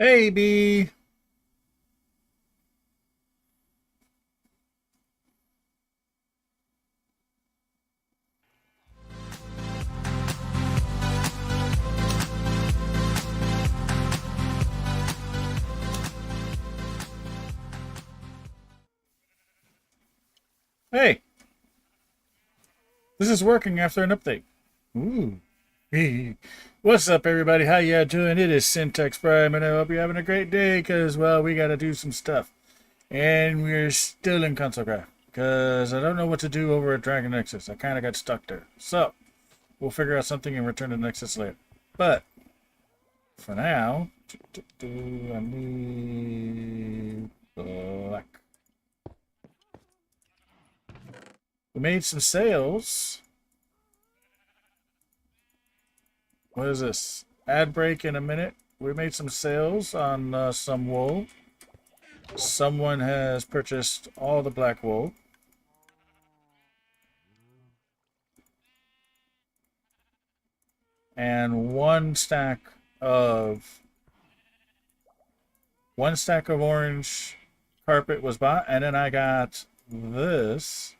Hey, B. Hey, this is working after an update. Ooh. Hey. What's up, everybody? How ya doing? It is Syntax Prime, and I hope you're having a great day, because, well, we gotta do some stuff. And we're still in console craft, because I don't know what to do over at dragonnexus. I kind of got stuck there. So, we'll figure out something and return to Nexus later. But, for now, I need black. We made some sales. What is this? Ad break in a minute. We made some sales on some wool. Someone has purchased all the black wool. And one stack of orange carpet was bought, and then I got this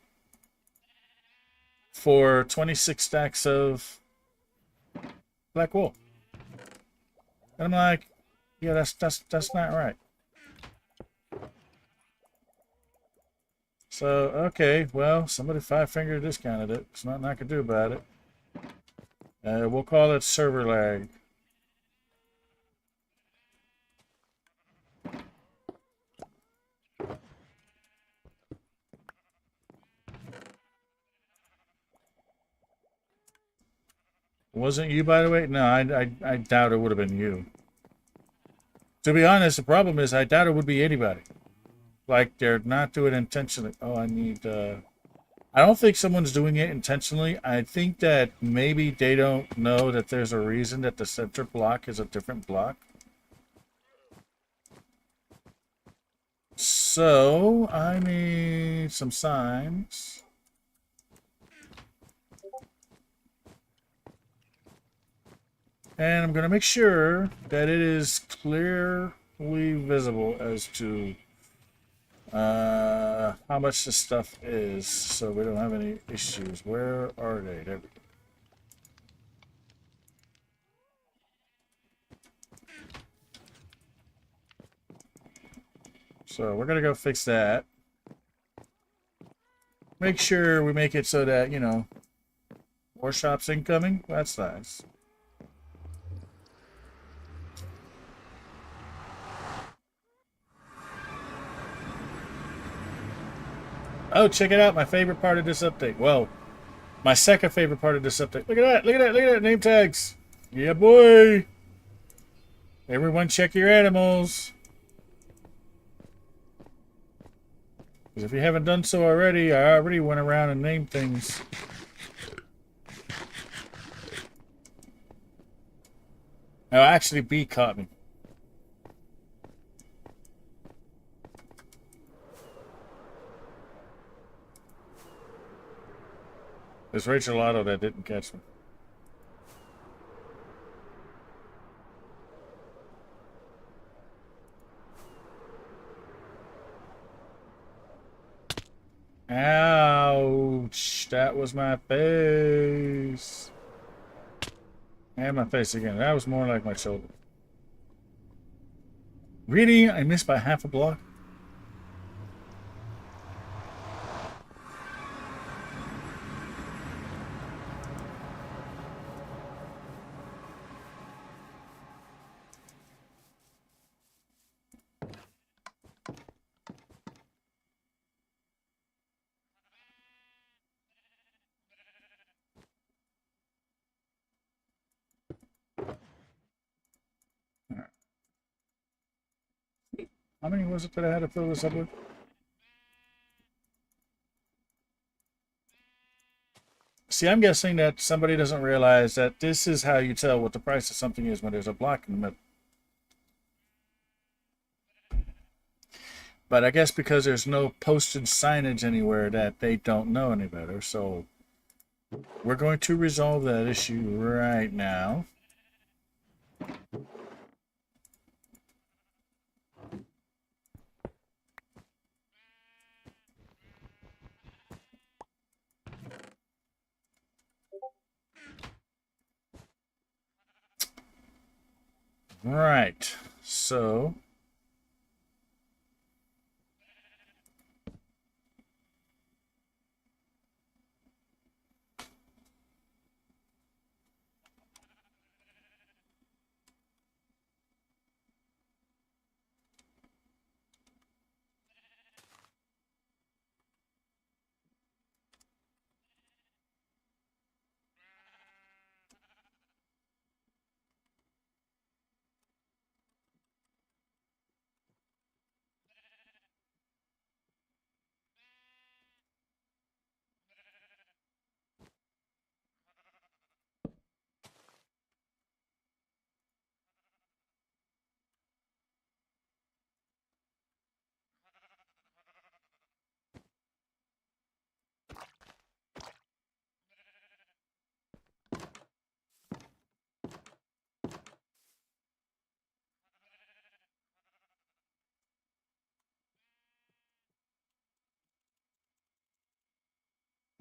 for 26 stacks of black wool. And I'm like, yeah, that's not right. So, okay, well, somebody five-finger discounted it. There's nothing I can do about it. We'll call it server lag. Wasn't you, by the way? No, I doubt it would have been you. To be honest, the problem is I doubt it would be anybody. Like, they're not doing it intentionally. Oh, I need, I don't think someone's doing it intentionally. I think that maybe they don't know that there's a reason that the center block is a different block. So, I need some signs. And I'm going to make sure that it is clearly visible as to how much this stuff is, so we don't have any issues. Where are they? There we go. So we're gonna go fix that. Make sure we make it so that, you know, more shops incoming. That's nice. Oh, check it out. My favorite part of this update. Well, my second favorite part of this update. Look at that. Look at that. Look at that. Name tags. Yeah, boy. Everyone check your animals. Because if you haven't done so already, I already went around and named things. Oh, actually, B caught me. It's Rachel Otto that didn't catch me. Ouch! That was my face. And my face again. That was more like my shoulder. Really? I missed by half a block? How many was it that I had to fill this up with? See, I'm guessing that somebody doesn't realize that this is how you tell what the price of something is when there's a block in the middle. But I guess because there's no posted signage anywhere that they don't know any better. So we're going to resolve that issue right now. Right. So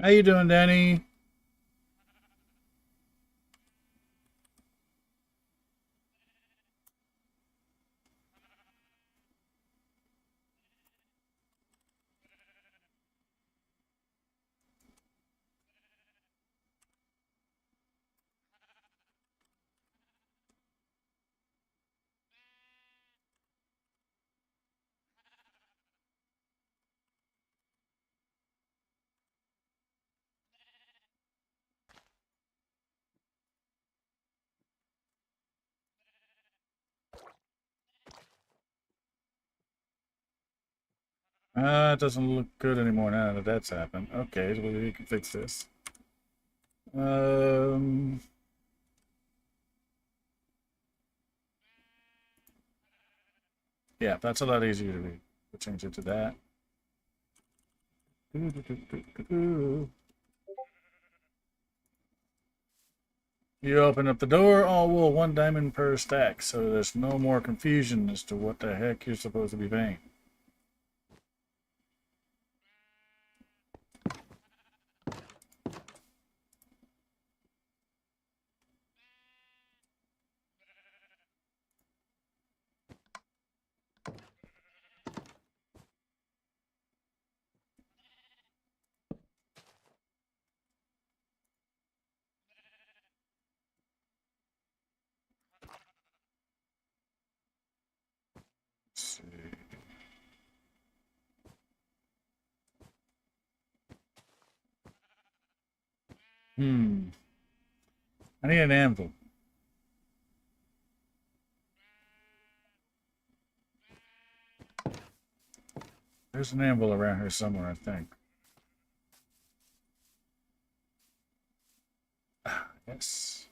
how you doing, Danny? It doesn't look good anymore now that that's happened. Okay, so we can fix this. Um, yeah, that's a lot easier to read. We'll change it to that. You open up the door, all wool, 1 diamond per stack, so there's no more confusion as to what the heck you're supposed to be paying. Let's see. I need an anvil. There's an anvil around here somewhere, I think. Yes.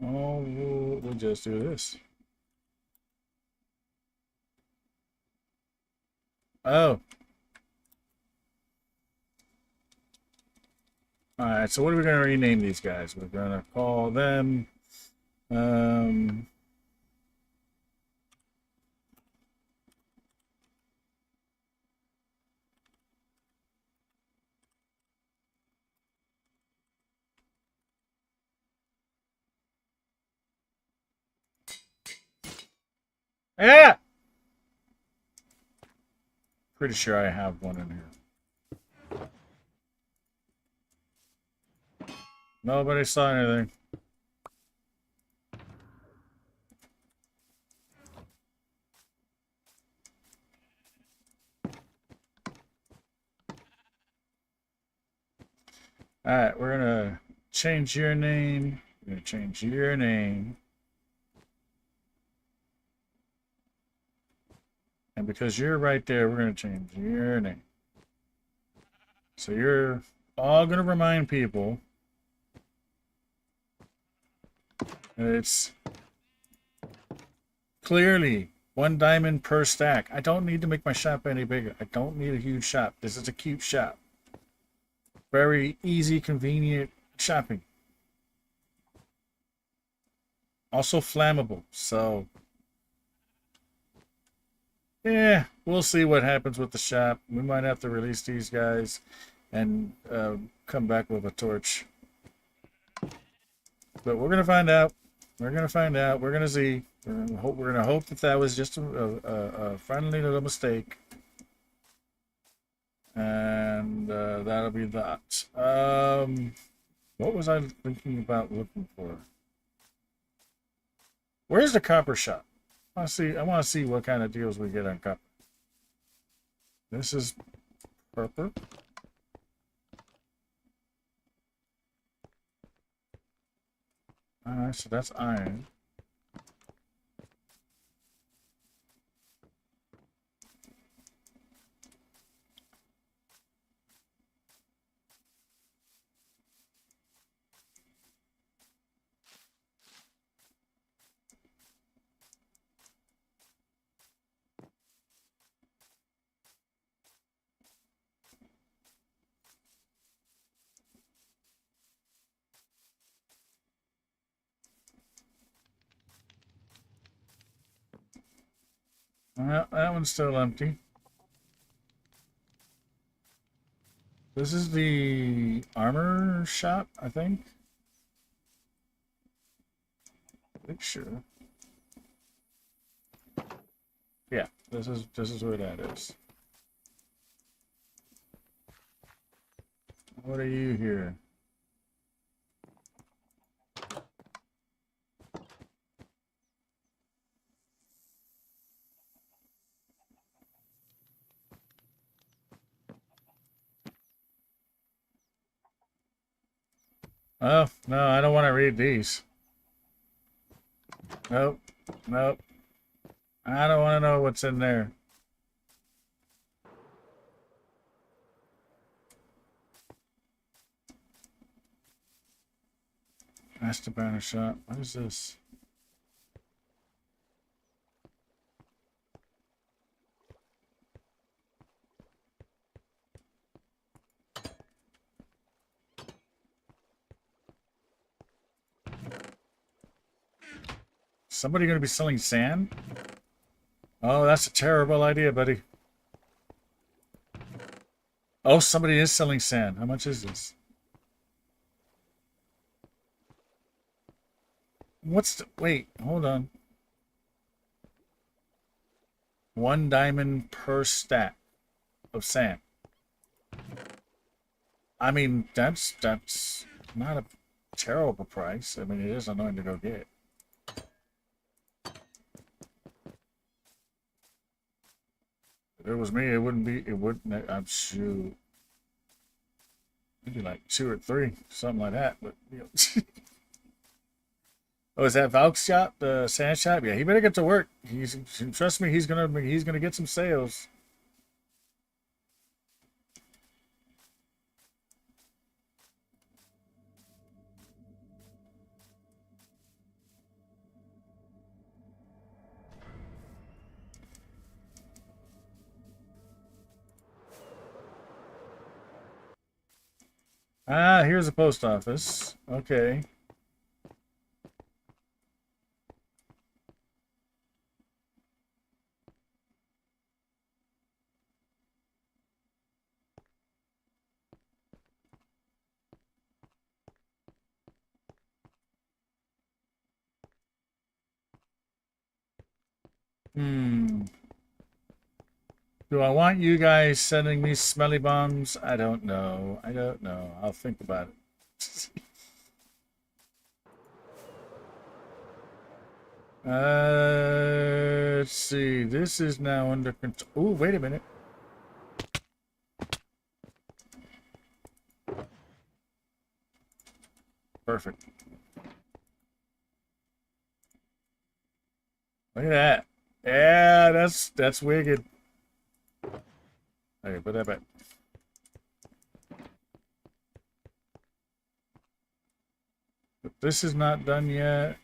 Oh, we'll just do this. Oh. Alright, so what are we going to rename these guys? We're going to call them... Um... Yeah! Pretty sure I have one in here. Nobody saw anything. Alright, we're gonna change your name. We're gonna change your name. And because you're right there, we're gonna change your name. So you're all gonna remind people that it's clearly 1 diamond per stack. I don't need to make my shop any bigger. I don't need a huge shop. This is a cute shop. Very easy, convenient shopping. Also flammable. So, yeah, we'll see what happens with the shop. We might have to release these guys and come back with a torch. But we're gonna find out. We're gonna find out. We're gonna see. We're gonna hope that that was just a friendly little mistake, and that'll be that. What was I thinking about looking for? Where's the copper shop? I see. I want to see what kind of deals we get on copper. This is purple. All right, so that's iron. That one's still empty. This is the armor shop, I think. Make sure. Yeah, this is where that is. What are you here? Oh, no, I don't want to read these. Nope. Nope. I don't want to know what's in there. Master banner shop. What is this? Somebody going to be selling sand? Oh, that's a terrible idea, buddy. Oh, somebody is selling sand. How much is this? What's the... Wait, hold on. 1 diamond per stack of sand. I mean, that's not a terrible price. I mean, it is annoying to go get. If it was me, it wouldn't be. It wouldn't. I'm sure. Maybe like 2 or 3, something like that. But you know. Oh, is that Valk's shop, the sand shop? Yeah, he better get to work. Trust me, he's gonna get some sales. Ah, here's a post office. Okay. Hmm. Do I want you guys sending me smelly bombs? I don't know. I don't know. I'll think about it. Let's see. This is now under control. Oh, wait a minute. Perfect. Look at that. Yeah, that's wicked. Okay, put that back. But this is not done yet.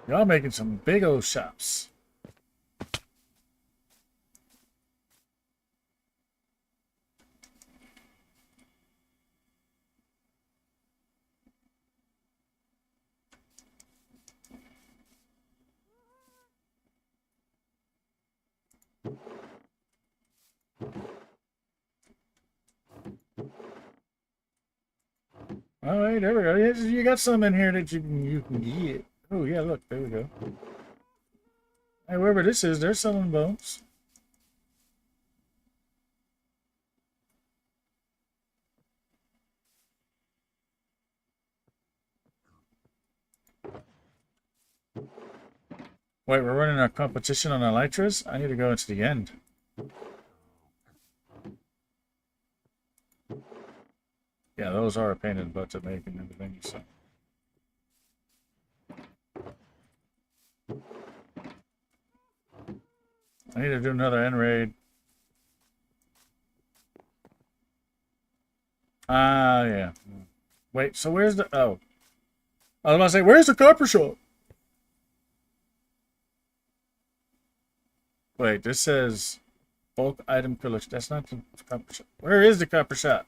Y'all making some big old shops. All right, there we go. Yes, you got some in here that you can get. Oh yeah, look, there we go. Hey, wherever this is, they're selling bones. Wait, we're running a competition on elytras? I need to go into the end. Yeah, those are a pain in the butt to make and everything, so. I need to do another end raid. Ah, yeah. Wait, so where's the... Oh. I was about to say, where's the copper shop? Wait, this says bulk item collection. That's not the copper shop. Where is the copper shop?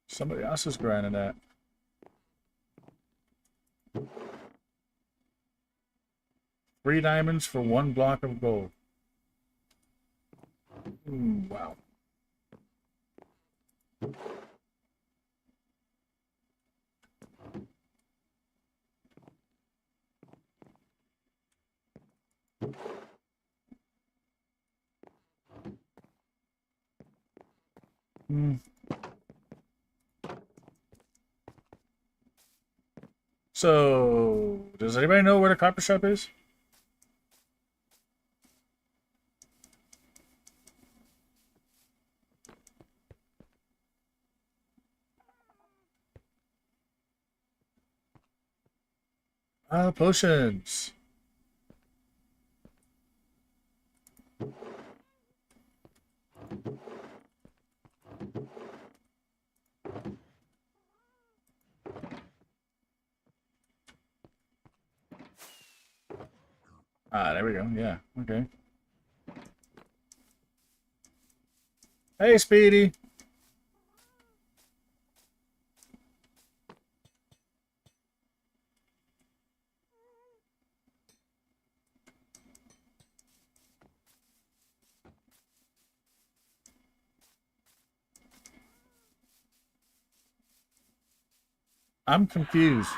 Somebody else is grinding that. Three diamonds for one block of gold. Wow. Hmm. So, does anybody know where the copper shop is? Ah, potions. Ah, there we go. Yeah, okay. Hey, Speedy. I'm confused.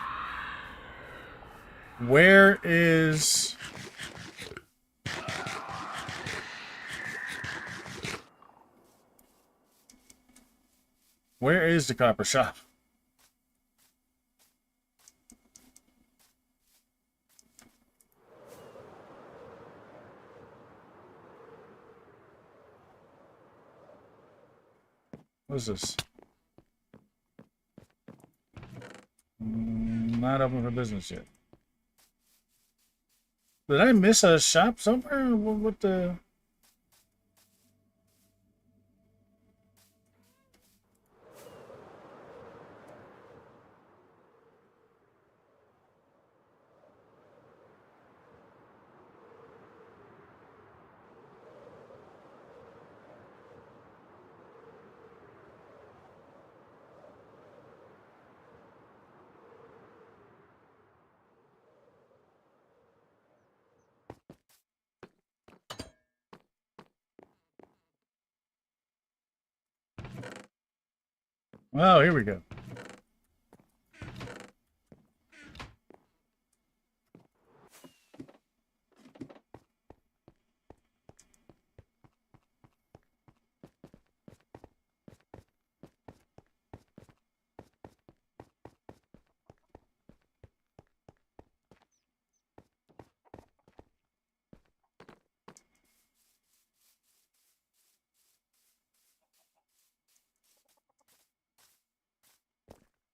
Where is... Where is the copper shop? What is this? Not open for business yet. Did I miss a shop somewhere? What the... Oh, here we go.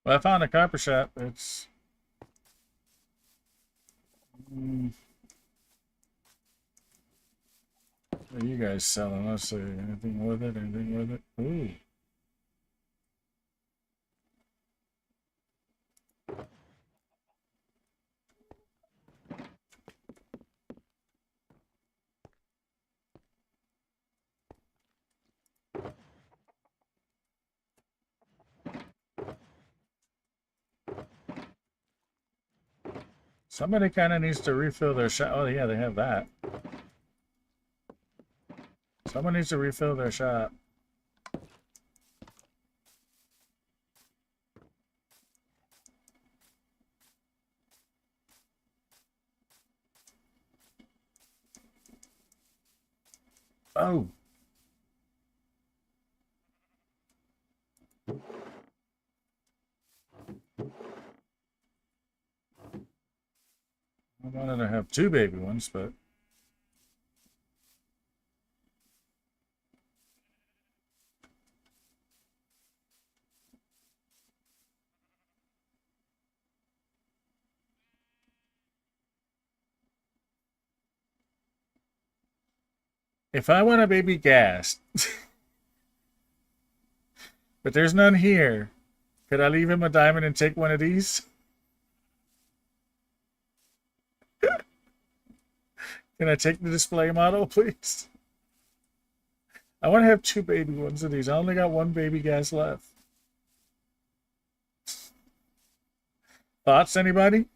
Well, I found a copper shop. It's... What are you guys selling? Let's see. Anything with it? Anything with it? Ooh. Somebody kind of needs to refill their shop. Oh, yeah, they have that. Someone needs to refill their shop. Oh. I wanted to have 2 baby ones, but... If I want a baby gas, but there's none here, could I leave him a diamond and take one of these? Can I take the display model, please? I want to have 2 baby ones of these. I only got 1 baby gas left. Thoughts, anybody?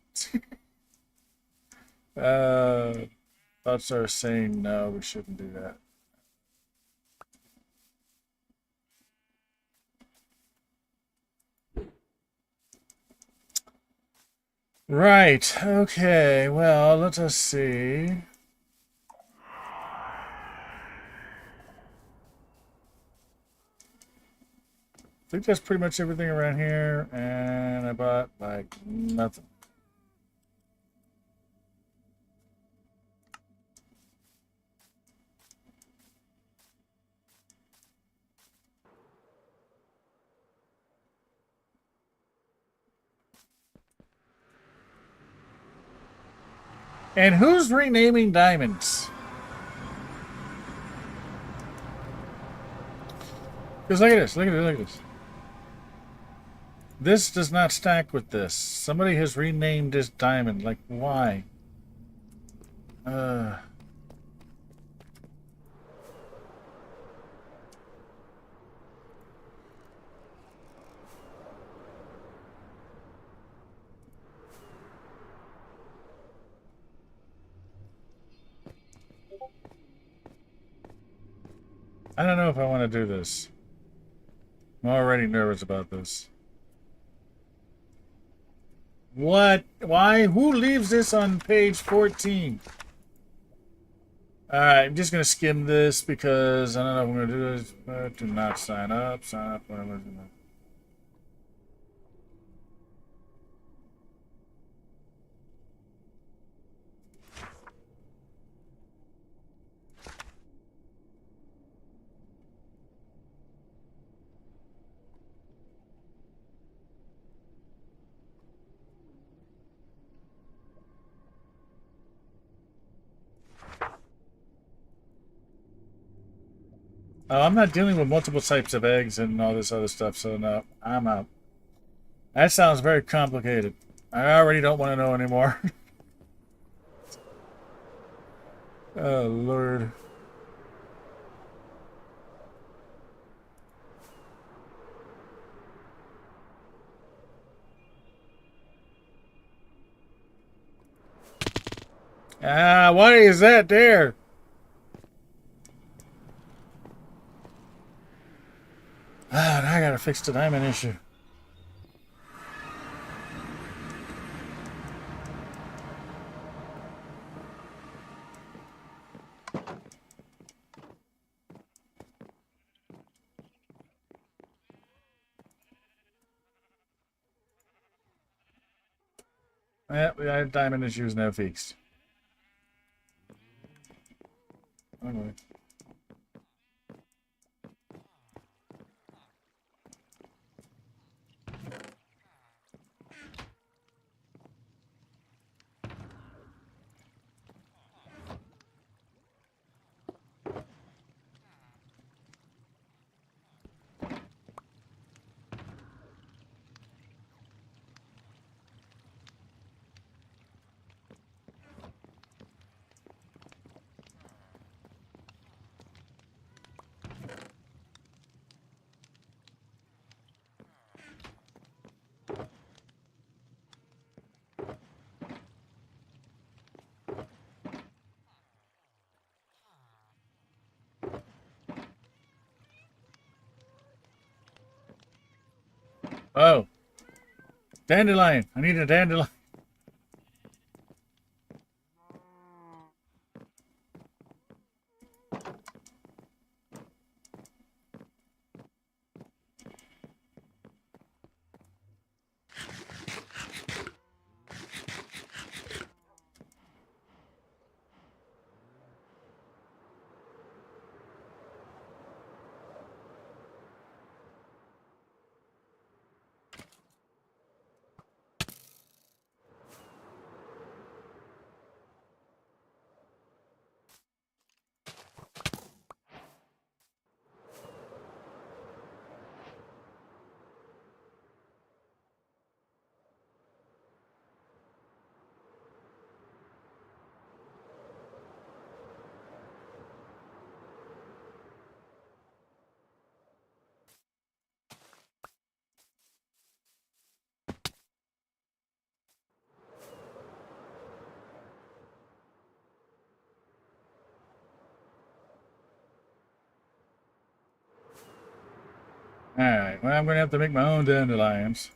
Thoughts are saying no, we shouldn't do that. Right, okay, well, let us see. I think that's pretty much everything around here, and I bought, like, nothing. And who's renaming diamonds? Because look at this, look at this, look at this. This does not stack with this. Somebody has renamed this diamond. Like, why? I don't know if I want to do this. I'm already nervous about this. What? Why? Who leaves this on page 14? Alright, I'm just going to skim this because I don't know if I'm going to do this. But do not sign up. Sign up. Whatever. Oh, I'm not dealing with multiple types of eggs and all this other stuff, so no, I'm out. That sounds very complicated. I already don't want to know anymore. Oh, Lord. Ah, what is that there? Ah, now I gotta fix the diamond issue. Yeah, diamond issue is now fixed. Okay. Oh. Dandelion. I need a dandelion. Alright, well, I'm going to have to make my own dandelions.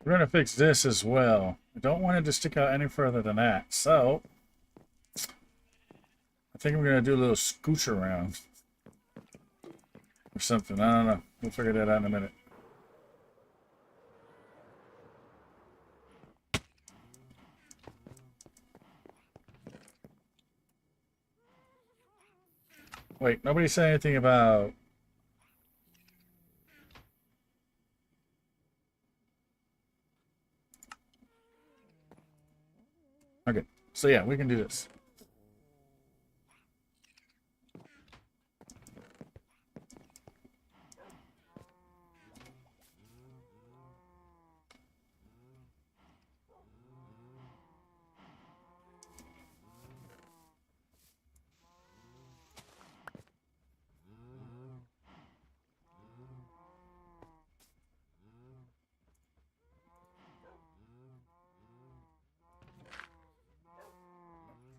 We're going to fix this as well. I don't want it to stick out any further than that. So, I think we're going to do a little scooch around. Or something. I don't know. We'll figure that out in a minute. Wait, nobody said anything about... Okay, so yeah, we can do this.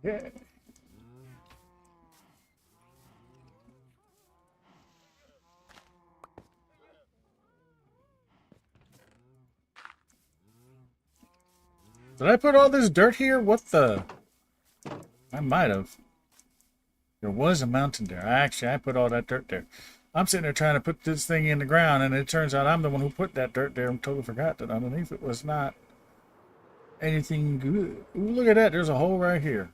Yeah. Did I put all this dirt here? What the? I might have. There was a mountain there. Actually, I put all that dirt there. I'm sitting there trying to put this thing in the ground, and it turns out I'm the one who put that dirt there and totally forgot that underneath it was not anything good. Ooh, look at that. There's a hole right here.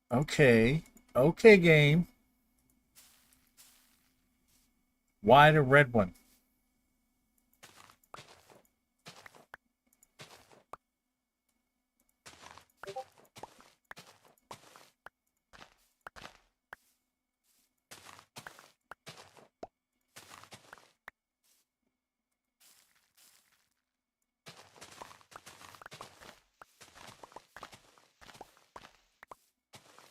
Okay. Okay, game. Why the red one?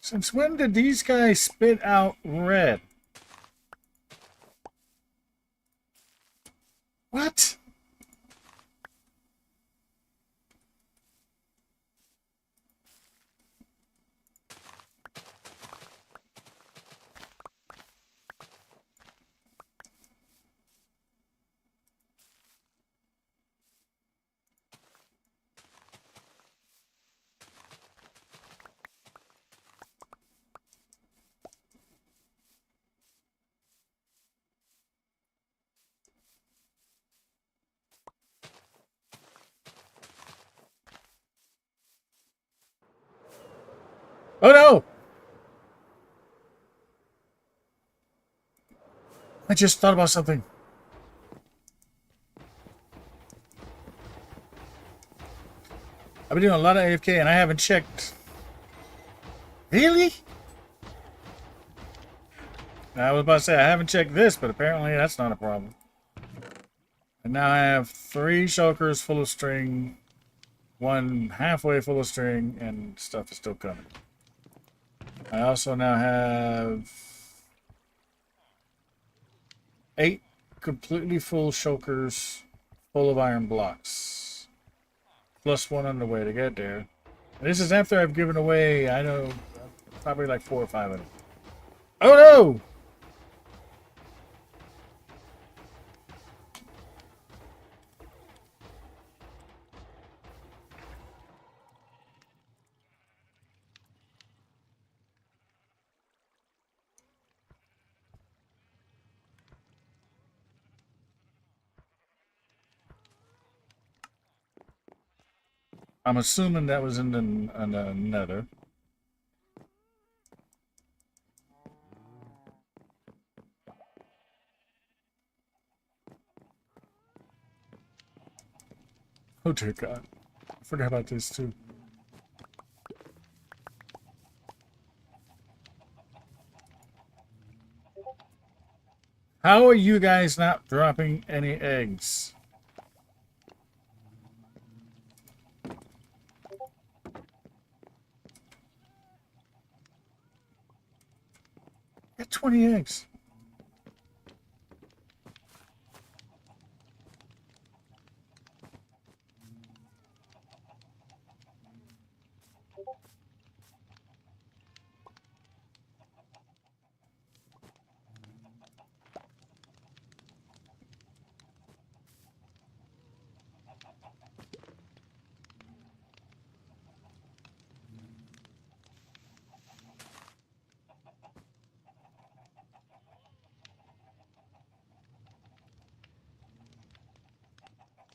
Since when did these guys spit out red? What? Oh no! I just thought about something. I've been doing a lot of AFK and I haven't checked. Really? I was about to say, I haven't checked this, but apparently that's not a problem. And now I have 3 shulkers full of string, 1 halfway full of string, and stuff is still coming. I also now have 8 completely full shulkers full of iron blocks. Plus 1 on the way to get there. And this is after I've given away, I know, probably like 4 or 5 of them. Oh no! I'm assuming that was in the nether. Oh dear God. I forgot about this too. How are you guys not dropping any eggs? Got 20 eggs.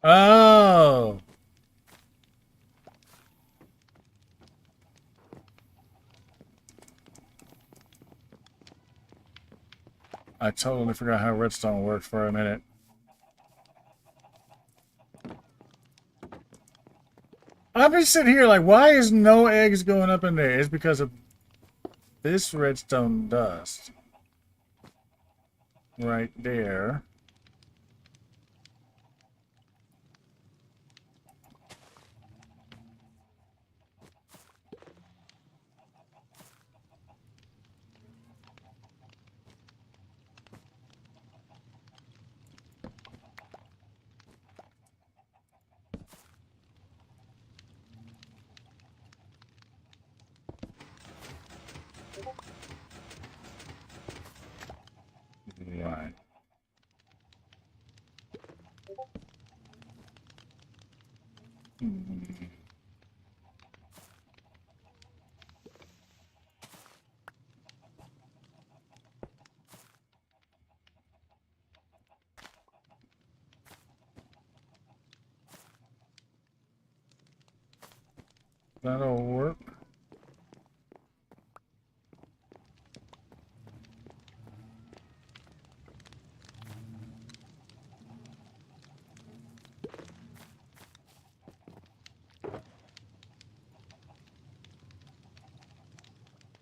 Oh! I totally forgot how redstone works for a minute. I've been sitting here like, why is no eggs going up in there? It's because of this redstone dust. Right there. Right. That'll work.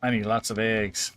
I need lots of eggs.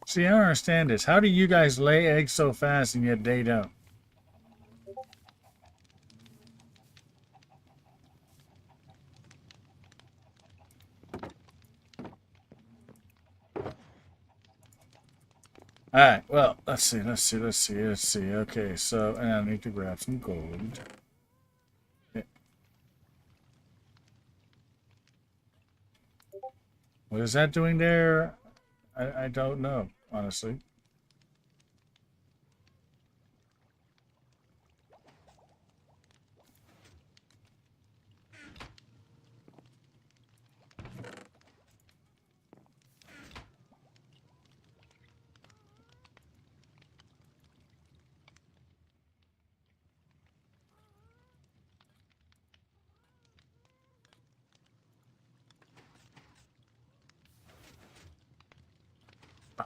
See, I don't understand this. How do you guys lay eggs so fast and yet they don't? Alright, well, let's see. Okay, so, and I need to grab some gold. Okay. What is that doing there? I don't know, honestly.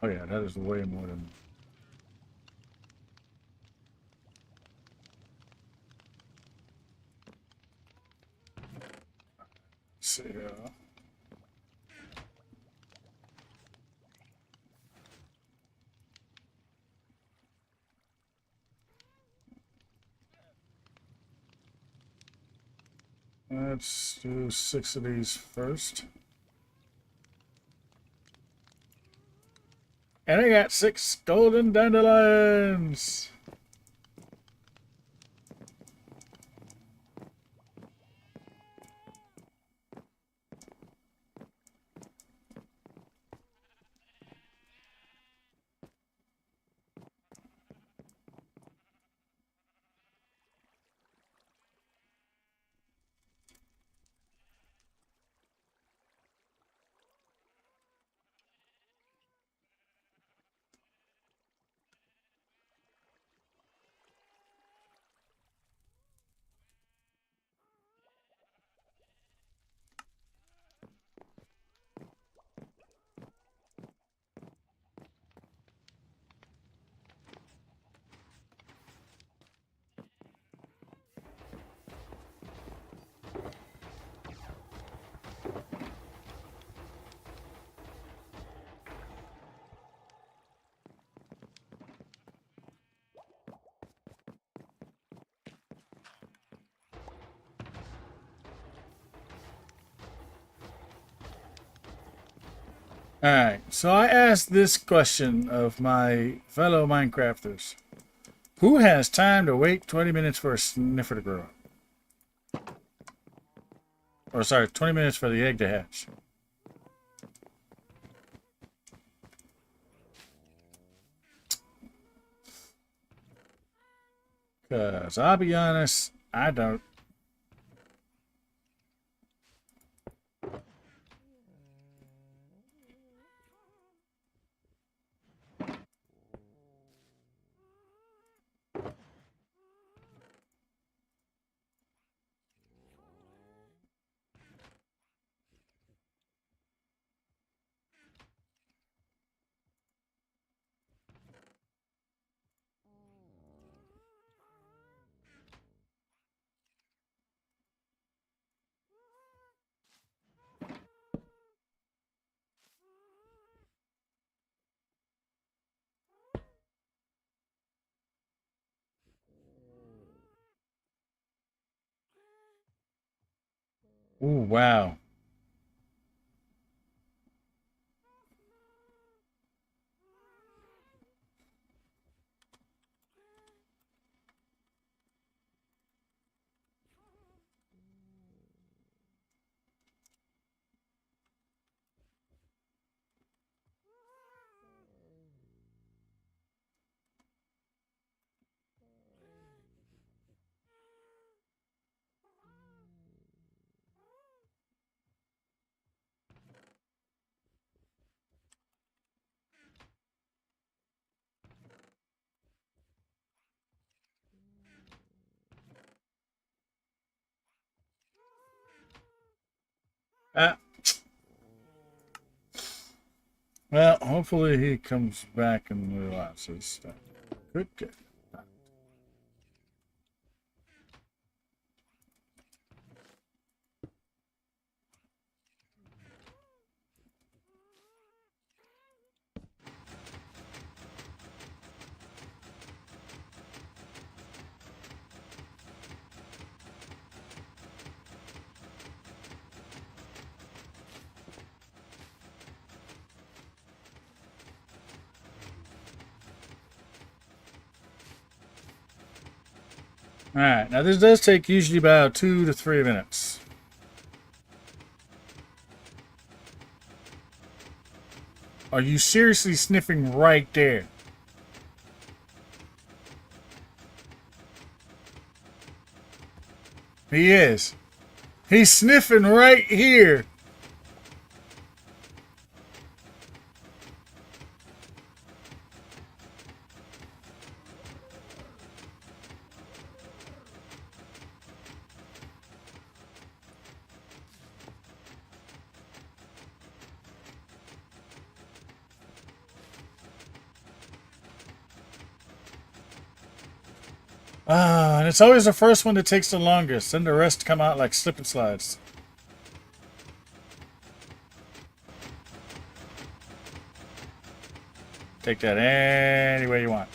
Oh yeah, that is way more than. Let's see. Let's do 6 of these first. And I got 6 golden dandelions. Alright, so I asked this question of my fellow Minecrafters. Who has time to wait 20 minutes for a sniffer to grow up? Or sorry, 20 minutes for the egg to hatch. Because I'll be honest, I don't. Ooh, wow. Ah. Well, hopefully he comes back and realizes that. Good, good. Alright, now this does take usually about 2 to 3 minutes. Are you seriously sniffing right there? He is. He's sniffing right here. Ah, and it's always the first one that takes the longest. Then the rest come out like slip and slides. Take that any way you want.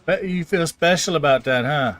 Bet you feel special about that, huh?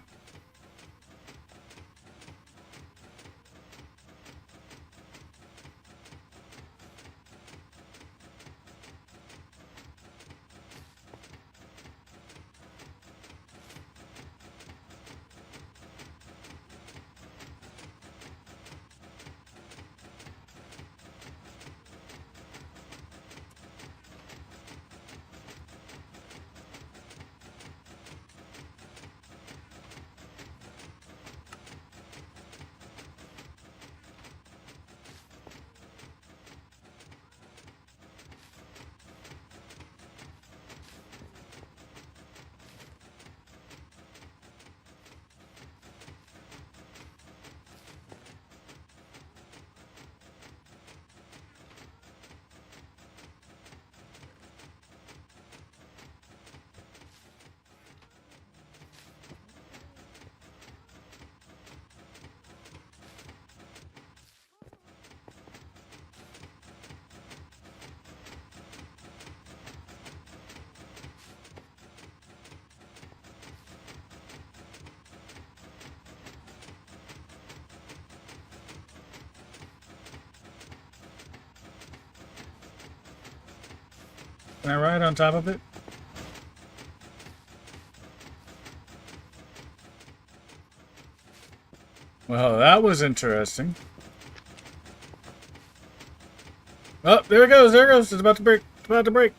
Can I ride on top of it? Well, that was interesting. Oh, there it goes. There it goes. It's about to break. It's about to break.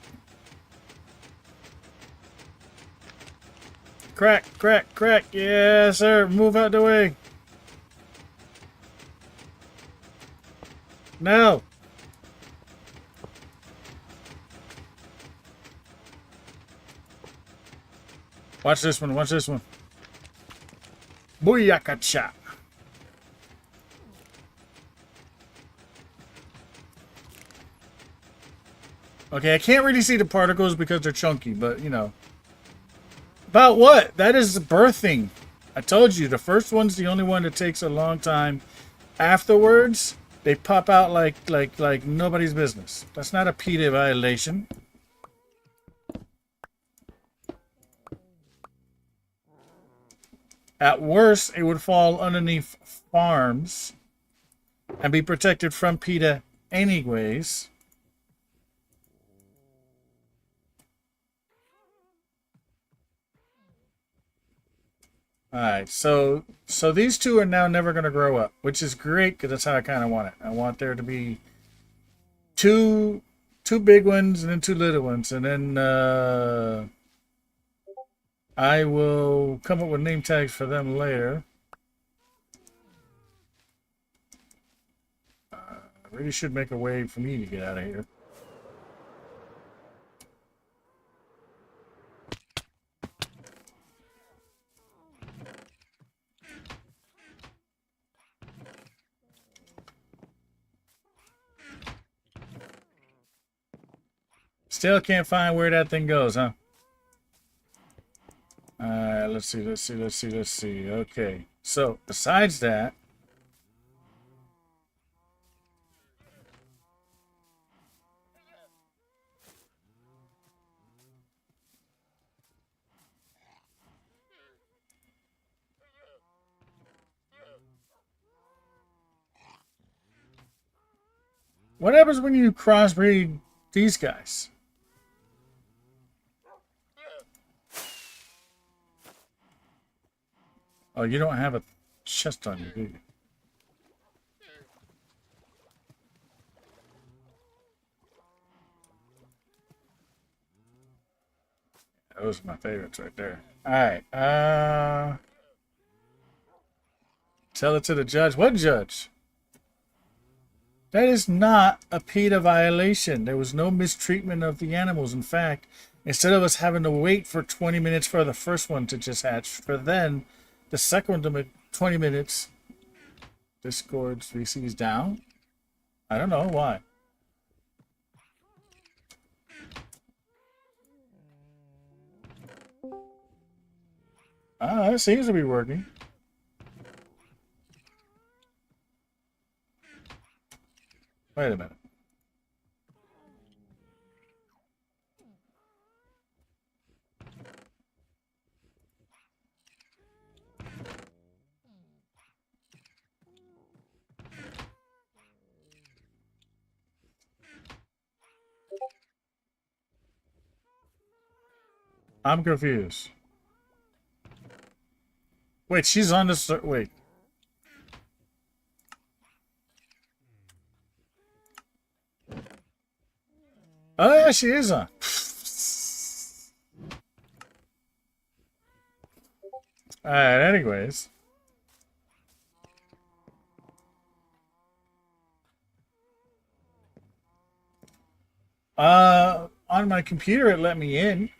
Crack, crack, crack. Yes, sir. Move out the way. No. Watch this one. Watch this one. Booyakacha. Okay, I can't really see the particles because they're chunky, but you know. About what? That is birthing. I told you, the first one's the only one that takes a long time. Afterwards, they pop out like nobody's business. That's not a PETA violation. At worst, it would fall underneath farms and be protected from PETA anyways. Alright, so these two are now never going to grow up, which is great because that's how I kind of want it. I want there to be two big ones and then two little ones, and then I will come up with name tags for them later. I really should make a way for me to get out of here. Still can't find where that thing goes, huh? Alright, let's see. Okay. So, besides that, what happens when you crossbreed these guys? Oh, you don't have a chest on you, do you? Those are my favorites right there. All right. Tell it to the judge. What judge? That is not a PETA violation. There was no mistreatment of the animals. In fact, instead of us having to wait for 20 minutes for the first one to just hatch, for then the second one to make 20 minutes, Discord's VC is down. I don't know why. It seems to be working. Wait a minute. I'm confused. Wait, she's on the... Wait. Oh, yeah, she is on. Alright, anyways. On my computer, it let me in.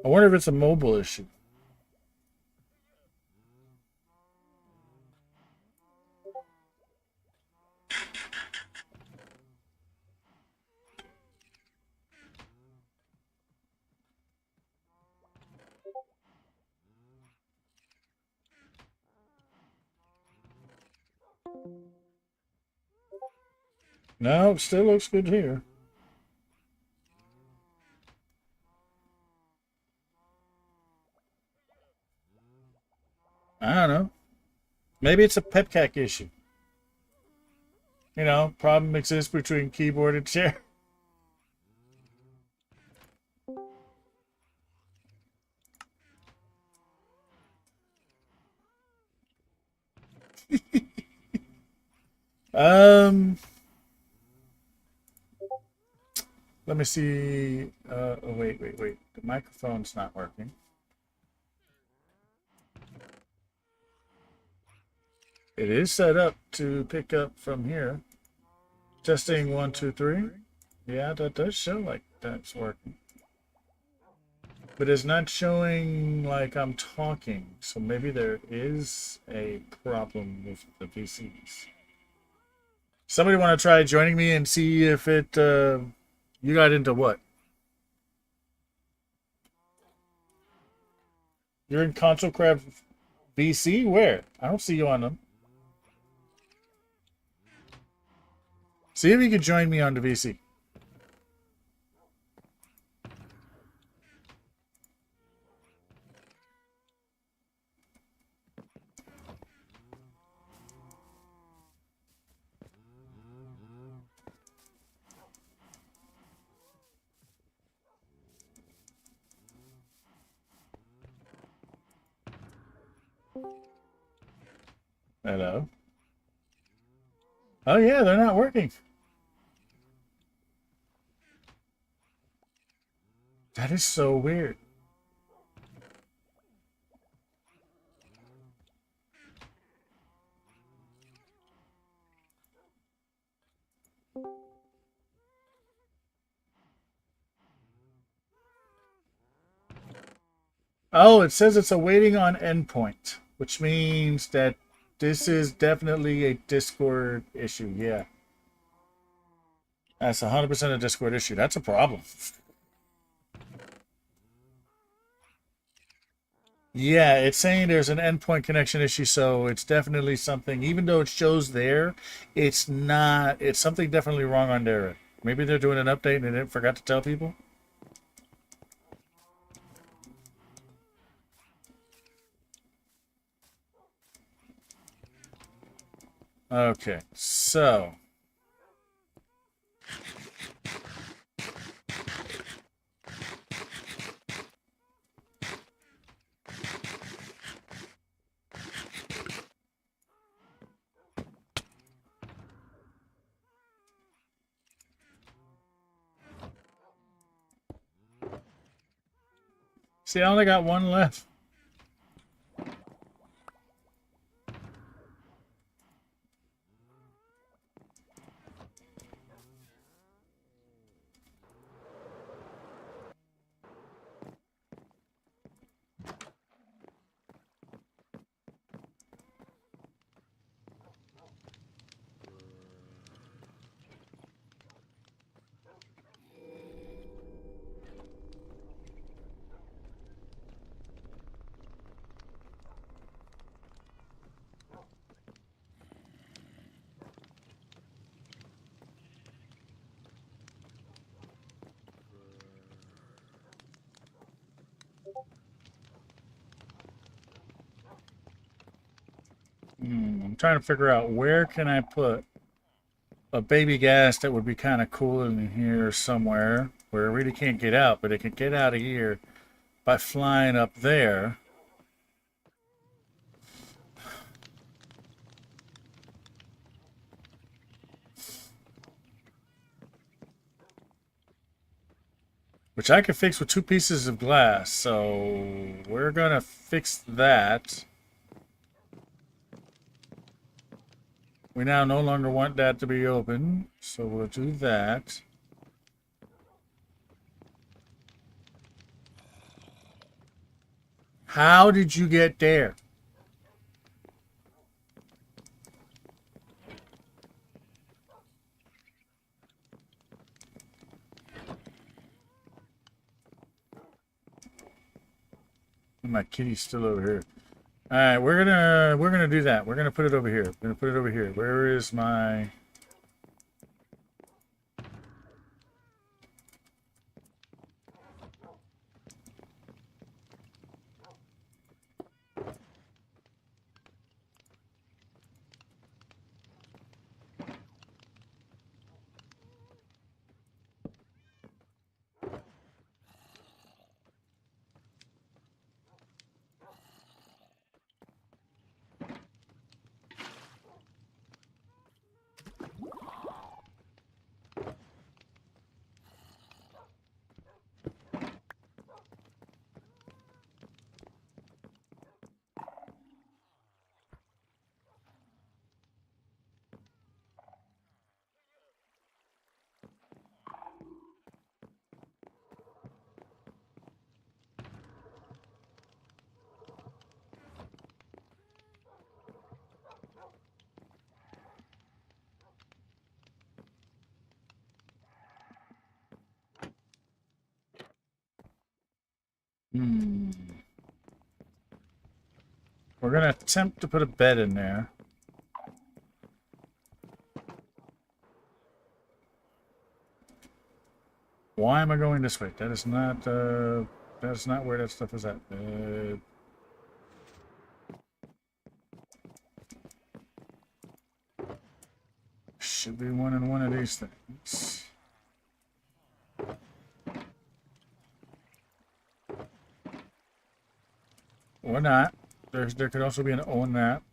I wonder if it's a mobile issue. No, still looks good here. I don't know. Maybe it's a pepcac issue. You know, problem exists between keyboard and chair. Let me see. Oh, wait. The microphone's not working. It is set up to pick up from here. Testing 1, 2, 3. Yeah, that does show like that's working. But it's not showing like I'm talking. So maybe there is a problem with the VCs. Somebody want to try joining me and see if it, you got into what? You're in Console Crab VC? Where? I don't see you on them. See if you can join me on the VC. Hello. Oh yeah, they're not working. That is so weird. Oh, it says it's awaiting on endpoint, which means that this is definitely a Discord issue. Yeah. That's 100% a Discord issue. That's a problem. Yeah, it's saying there's an endpoint connection issue, so it's definitely something, even though it shows there, it's not, it's something definitely wrong on their end. Maybe they're doing an update and they didn't forgot to tell people. Okay, so See, I only got one left. I'm trying to figure out where can I put a baby gas that would be kind of cool in here somewhere where it really can't get out, but it can get out of here by flying up there. Which I can fix with 2 pieces of glass, so we're gonna fix that. We now no longer want that to be open, so we'll do that. How did you get there? My kitty's still over here. All right, we're gonna do that. We're gonna put it over here. We're gonna put it over here. Where is my? We're gonna attempt to put a bed in there. Why am I going this way? That is not where that stuff is at. Should be one in one of these things. Or not. There could also be an O in that.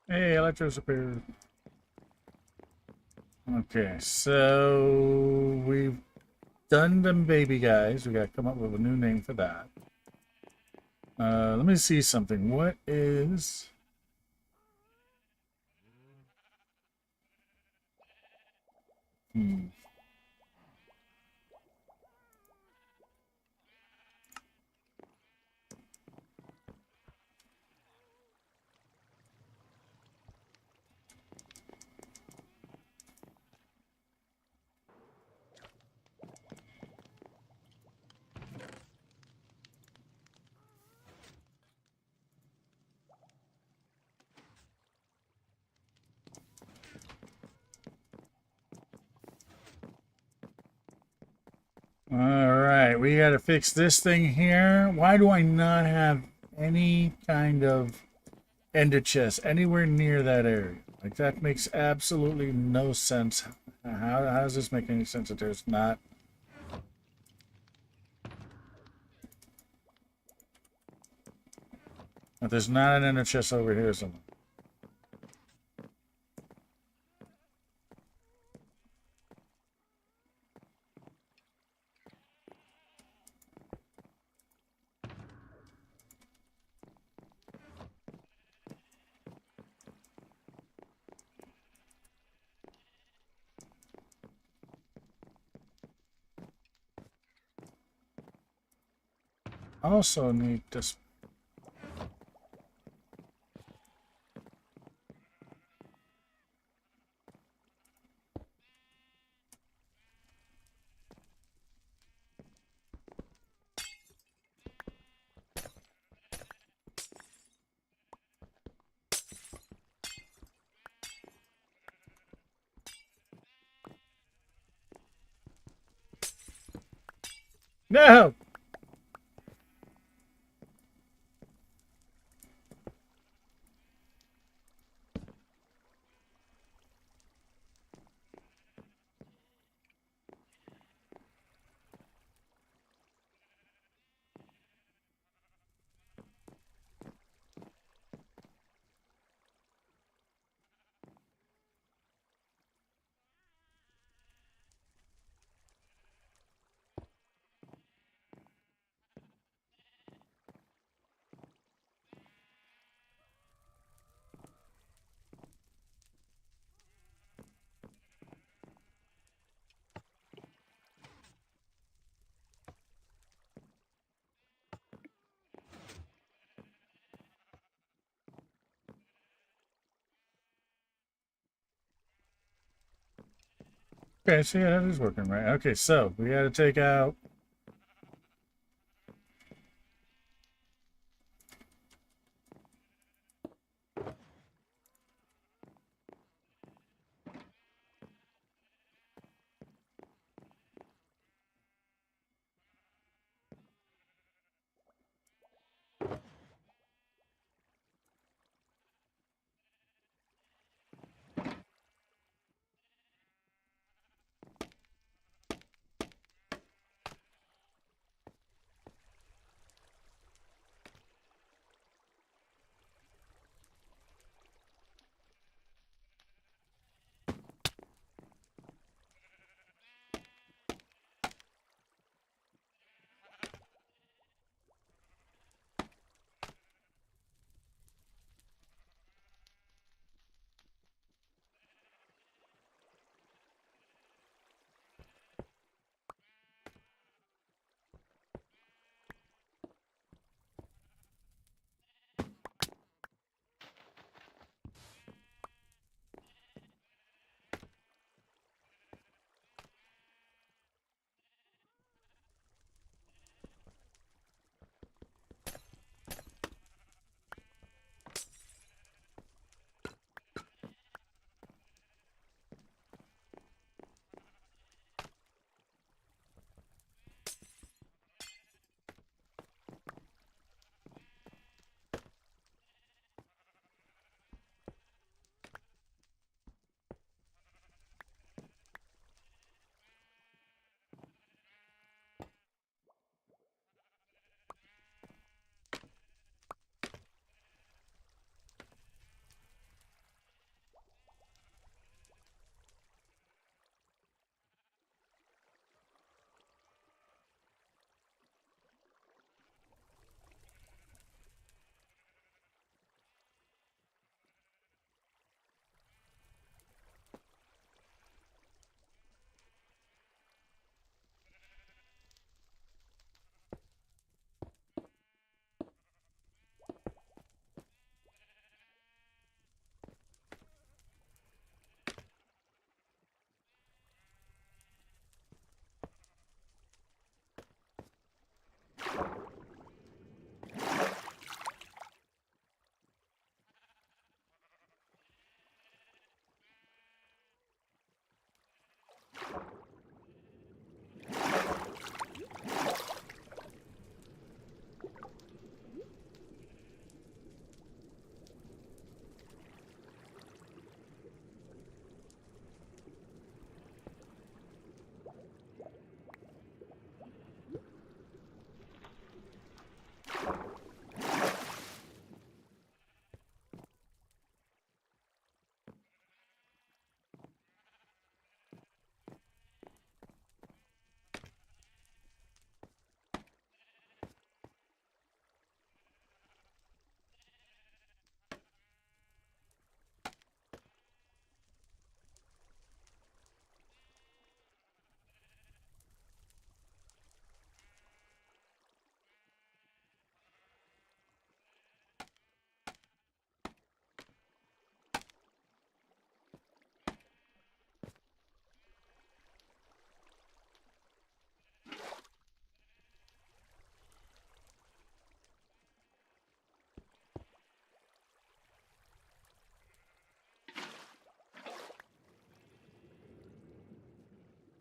Hey, Electro's appeared. Okay, so we've done them baby guys. We gotta come up with a new name for that. Let me see something. What is... Alright, we gotta fix this thing here. Why do I not have any kind of ender chest anywhere near that area? Like, that makes absolutely no sense. How does this make any sense that there's not? That there's not an ender chest over here somewhere. Also need this. No! Okay, so yeah, that is working right. Okay, so we gotta take out.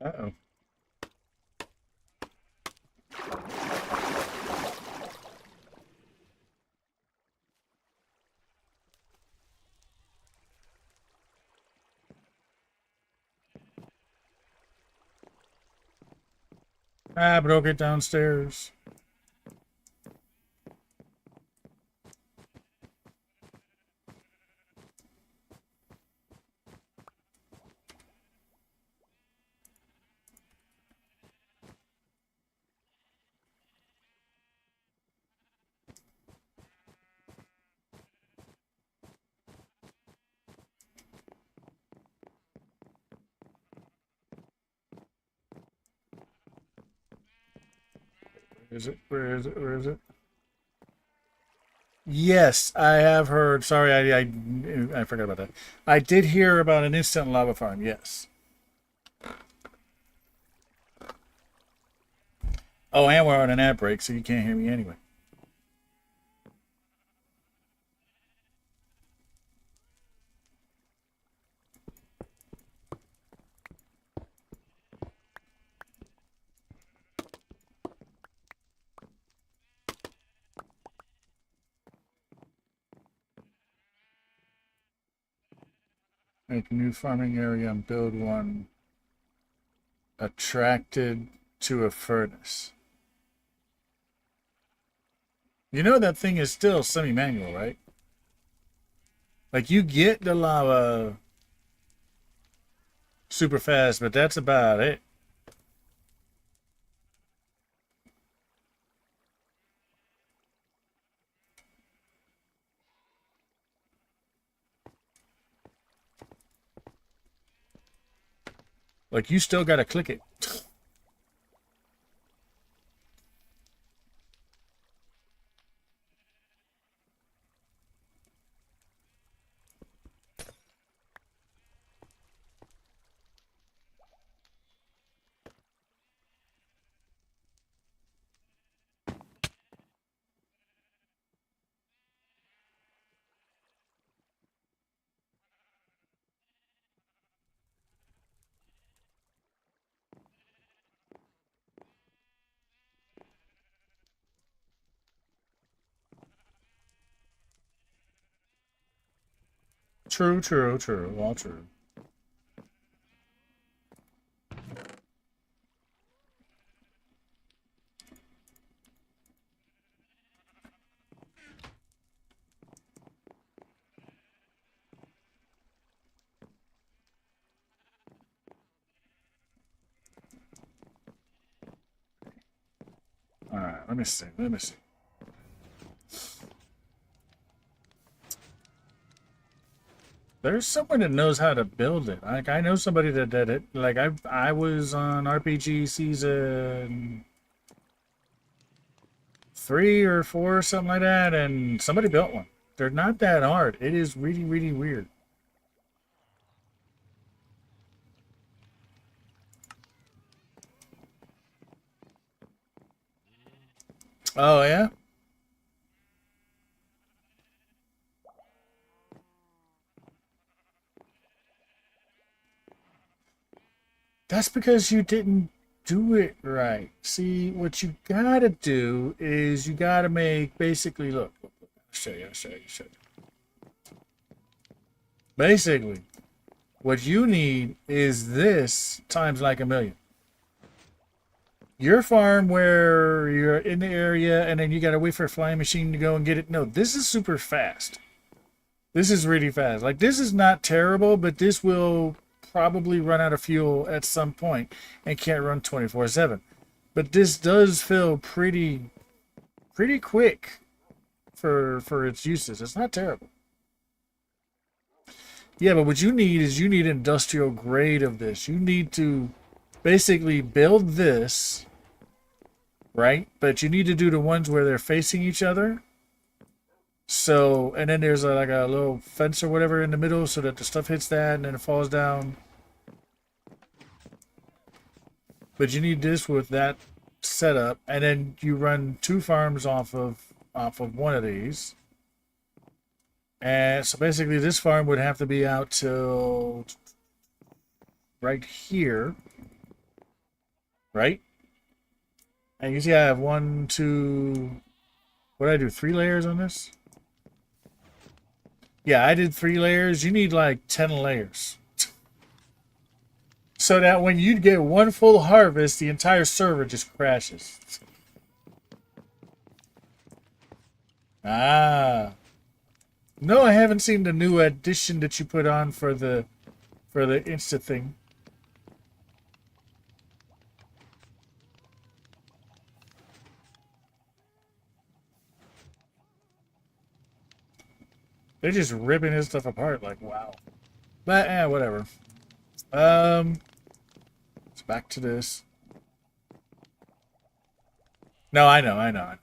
Uh-oh. I broke it downstairs. Is it? Where is it? Where is it? Yes, I have heard. Sorry, I forgot about that. I did hear about an instant lava farm. Yes. Oh, and we're on an ad break, so you can't hear me anyway. Make a new farming area and build one attracted to a furnace. You know that thing is still semi-manual, right? Like you get the lava super fast, but that's about it. Like you still gotta click it. True, true, true. All true. All right, let me see. Let me see. There's someone that knows how to build it. Like I know somebody that did it. Like I was on RPG season 3 or 4 or something like that, and somebody built one. They're not that hard. It is really, really weird. Oh yeah? That's because you didn't do it right. See, what you gotta do is you gotta make basically look. I'll show you, I'll show you, I'll show you. Basically, what you need is this times like a million. Your farm where you're in the area and then you gotta wait for a flying machine to go and get it. No, this is super fast. This is really fast. Like this is not terrible, but this will probably run out of fuel at some point and can't run 24/7. But this does feel pretty quick for its uses. It's not terrible. Yeah, but what you need is you need industrial grade of this. You need to basically build this, right? But you need to do the ones where they're facing each other. So, and then there's like a little fence or whatever in the middle so that the stuff hits that and then it falls down. But you need this with that setup, and then you run 2 farms off of one of these. And so basically, this farm would have to be out till right here. right? And you see I have one, two, what did I do? 3 layers on this? Yeah, I did 3 layers. You need like 10 layers. So that when you get one full harvest, the entire server just crashes. Ah. No, I haven't seen the new addition that you put on for the Insta thing. They're just ripping his stuff apart like wow. But whatever. It's back to this. No, I know.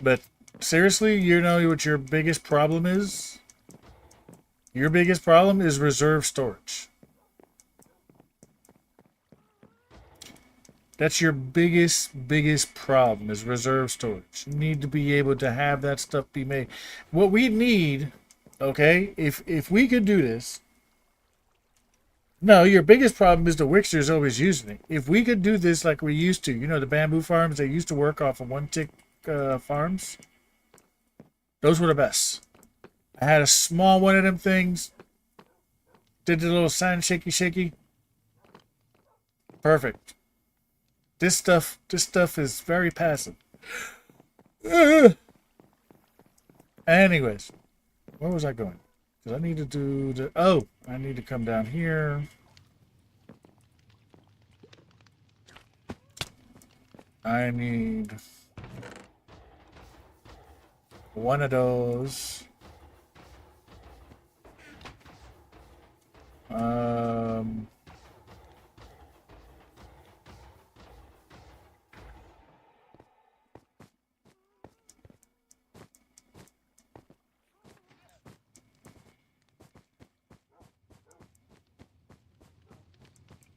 But seriously, you know what your biggest problem is? Your biggest problem is reserve storage. That's your biggest problem is reserve storage. You need to be able to have that stuff be made. What we need, okay, if we could do this. No, your biggest problem is the Wixer's always using it. If we could do this like we used to, you know, the bamboo farms, they used to work off of 1-tick farms. Those were the best. I had a small one of them things. Did the little sign shaky. Perfect. This stuff is very passive. Anyways, where was I going? Because I need to do the... Oh, I need to come down here. I need one of those.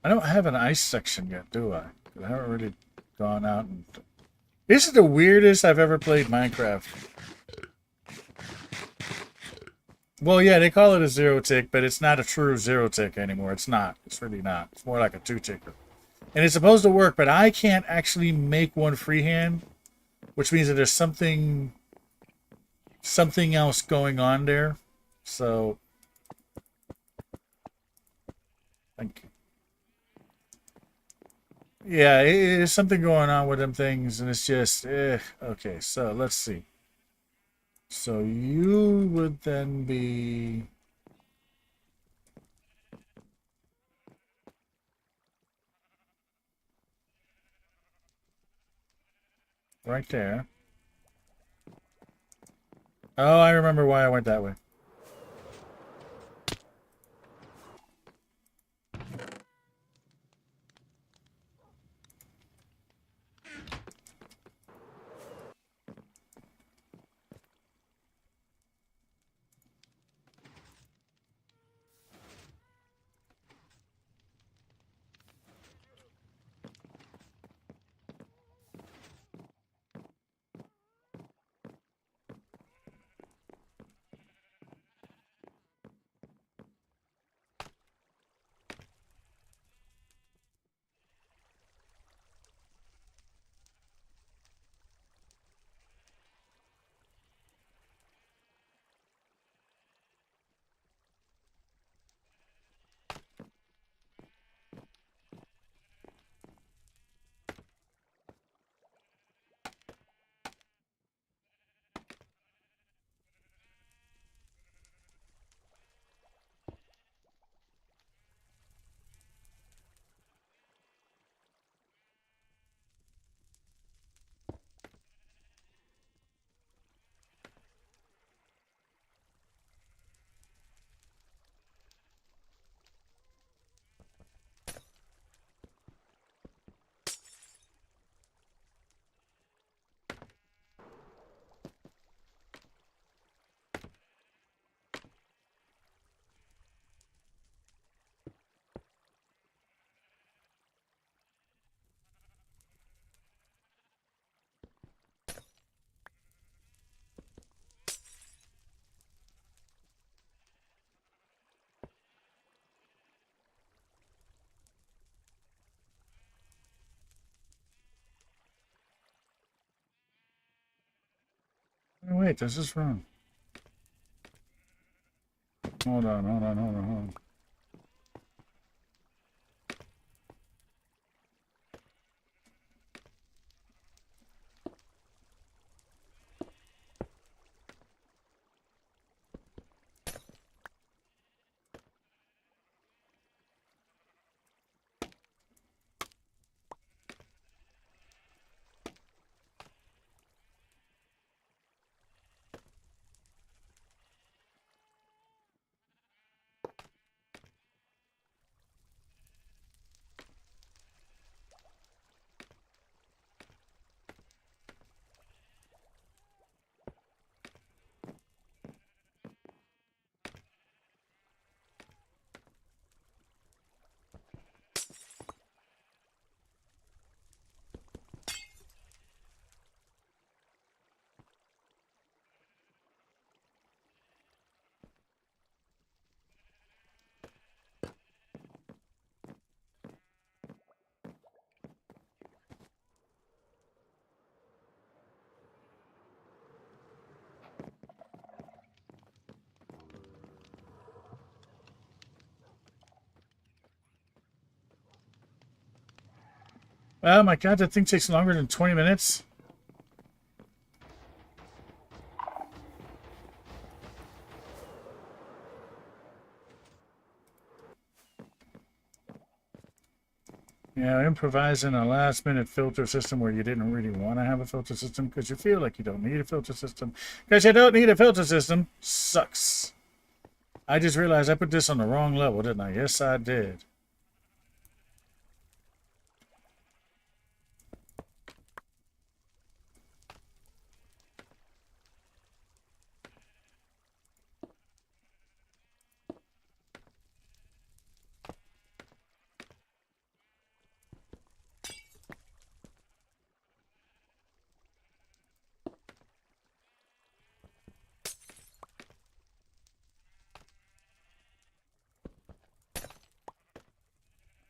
I don't have an ice section yet, do I? I haven't really gone out and... This is the weirdest I've ever played Minecraft. Well, yeah, they call it a 0-tick, but it's not a true 0-tick anymore. It's not. It's really not. It's more like a 2-ticker. And it's supposed to work, but I can't actually make one freehand, which means that there's something else going on there. So, thank you. Yeah, there's something going on with them things, and it's just, okay, so let's see. So you would then be... right there. Oh, I remember why I went that way. wait, this is wrong. Hold on, hold on, hold on, hold on. Oh my god, that thing takes longer than 20 minutes? Yeah, improvising a last-minute filter system where you didn't really want to have a filter system because you feel like you don't need a filter system. Because you don't need a filter system sucks. I just realized I put this on the wrong level, didn't I? Yes, I did.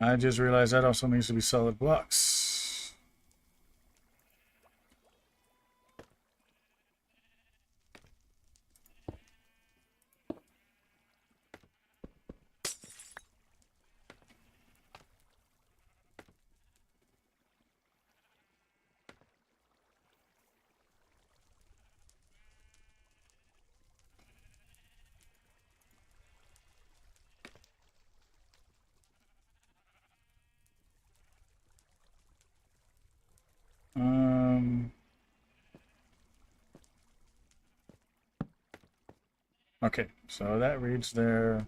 I just realized that also needs to be solid blocks. Okay, so that reads there,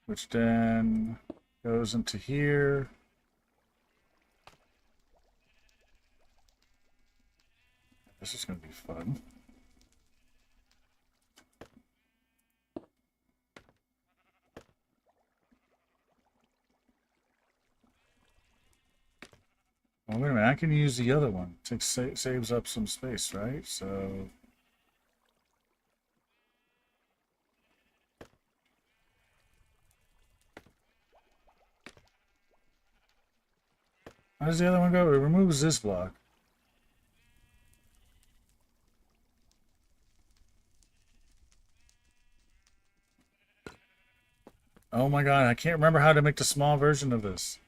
which then goes into here. This is going to be fun. Well, wait a minute, I can use the other one. It saves up some space, right? So... how does the other one go? It removes this block. Oh my god, I can't remember how to make the small version of this.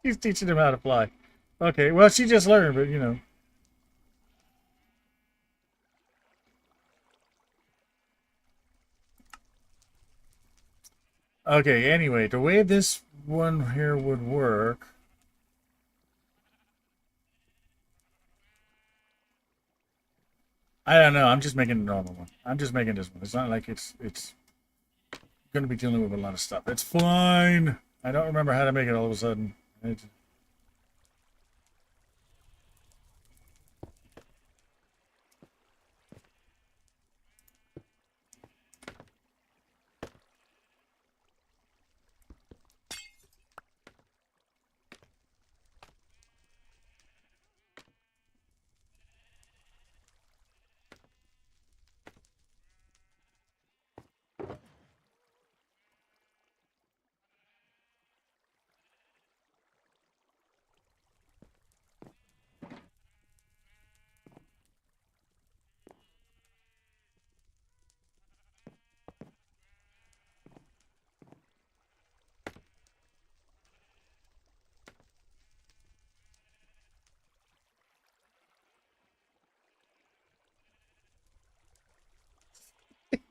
He's teaching him how to fly. Okay, well, she just learned, but you know. Okay, anyway, the way this one here would work... I don't know. I'm just making a normal one. I'm just making this one. It's not like it's going to be dealing with a lot of stuff. It's fine. I don't remember how to make it all of a sudden.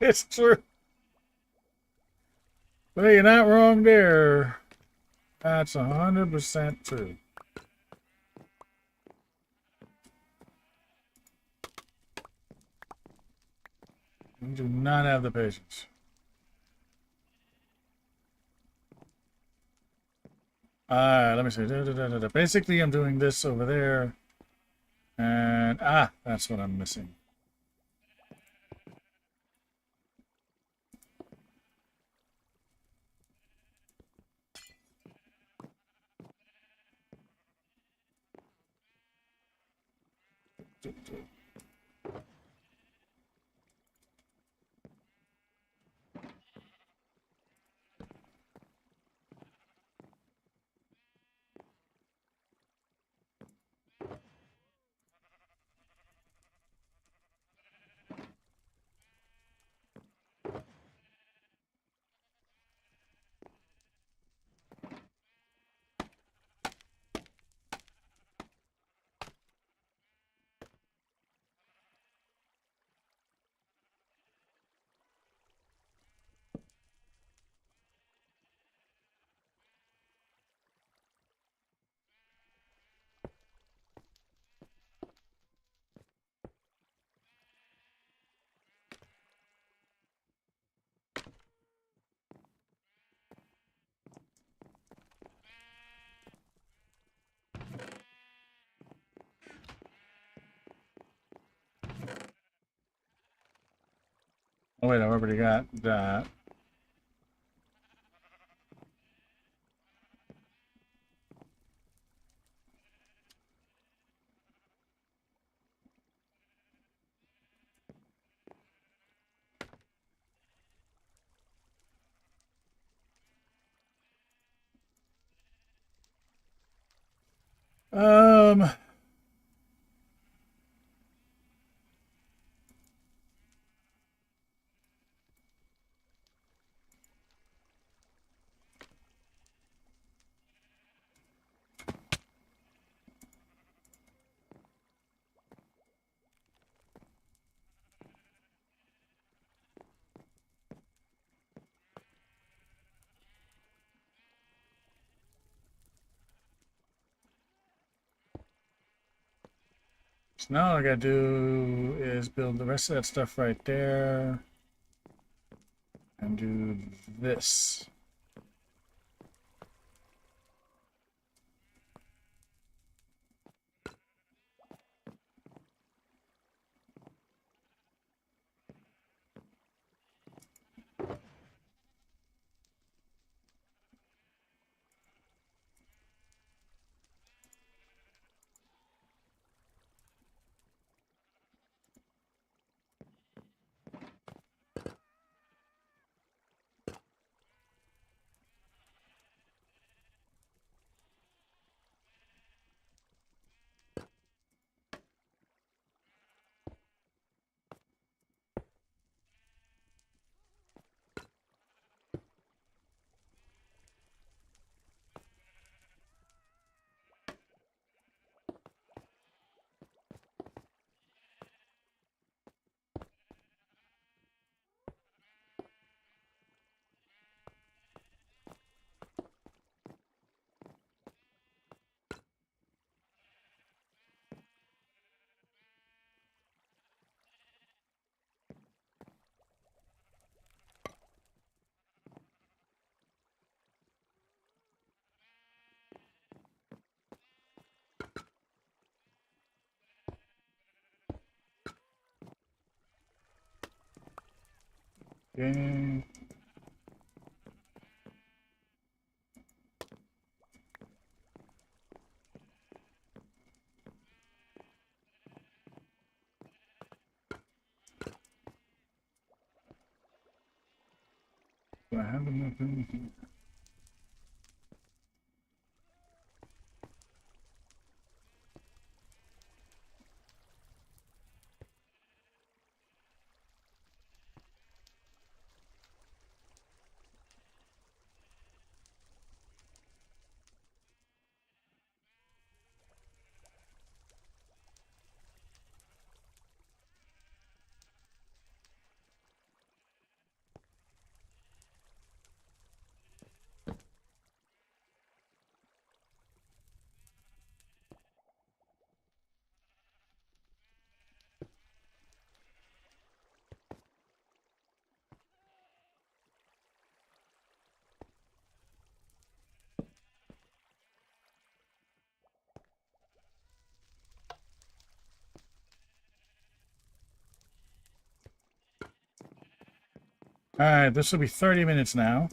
It's true. But you're not wrong there. That's 100% true. You do not have the patience. Alright, let me see. Basically, I'm doing this over there. And, that's what I'm missing. Oh, wait, I already got that. Um, so now all I gotta do is build the rest of that stuff right there. And do this. Okay. Do I have enough in here? All right, this will be 30 minutes now.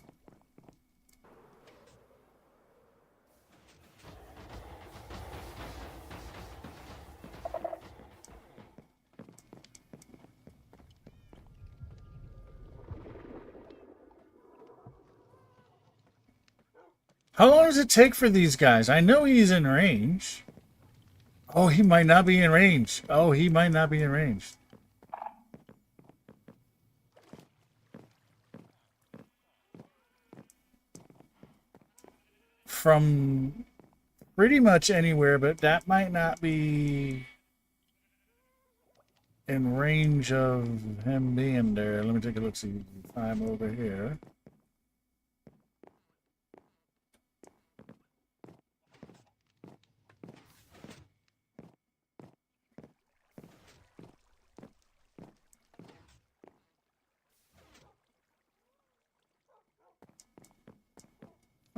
How long does it take for these guys? I know he's in range. Oh, he might not be in range. Oh, he might not be in range. From pretty much anywhere, but that might not be in range of him being there. Let me take a look, see if I'm over here.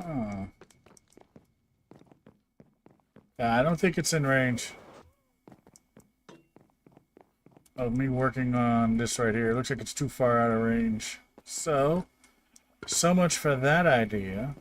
Oh. Yeah, I don't think it's in range of me working on this right here. It looks like it's too far out of range. So much for that idea.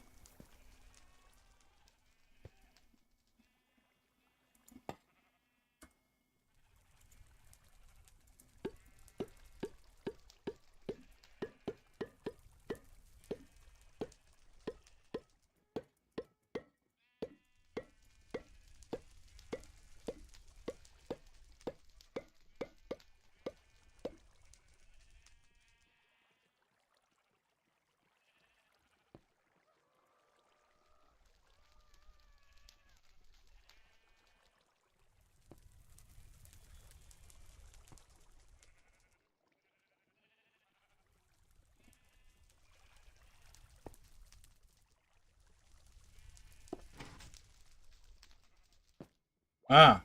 Ah,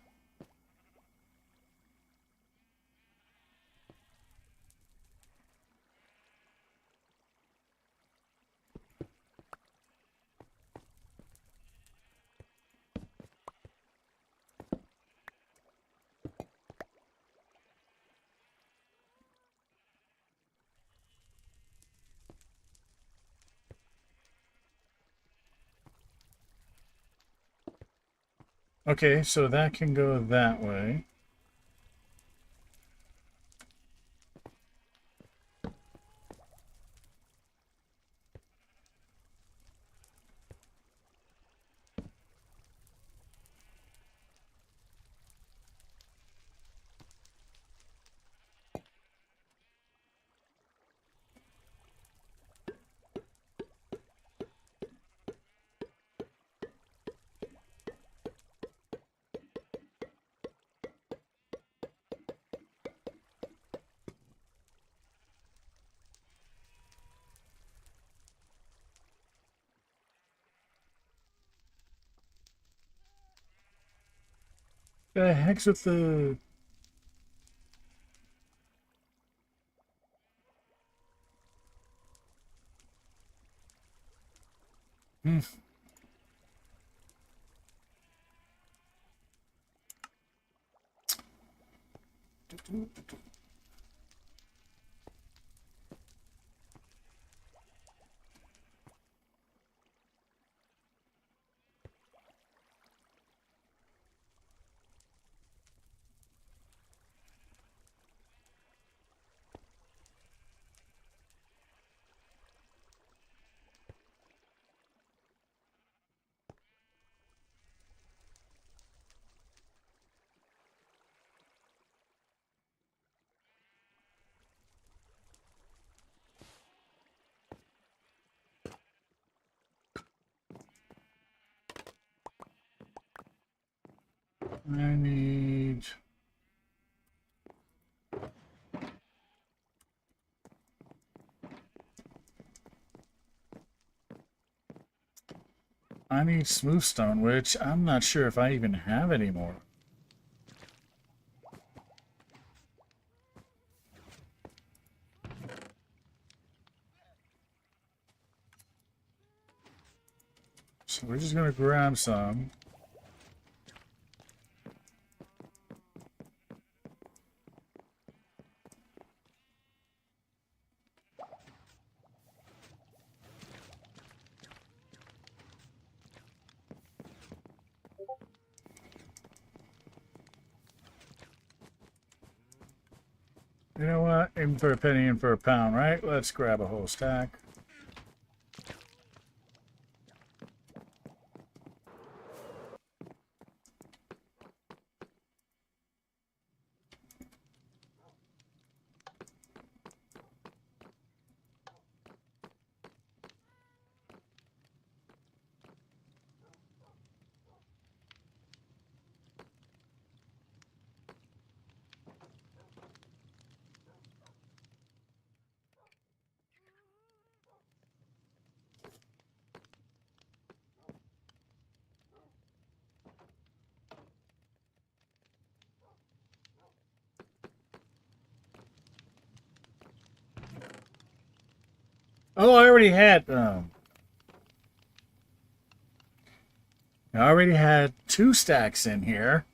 okay, so that can go that way. The heck's with the... Hmm. I need... I need smooth stone, which I'm not sure if I even have anymore. So we're just going to grab some. You know what? In for a penny, in for a pound, right? Let's grab a whole stack. Oh, I already had 2 stacks in here.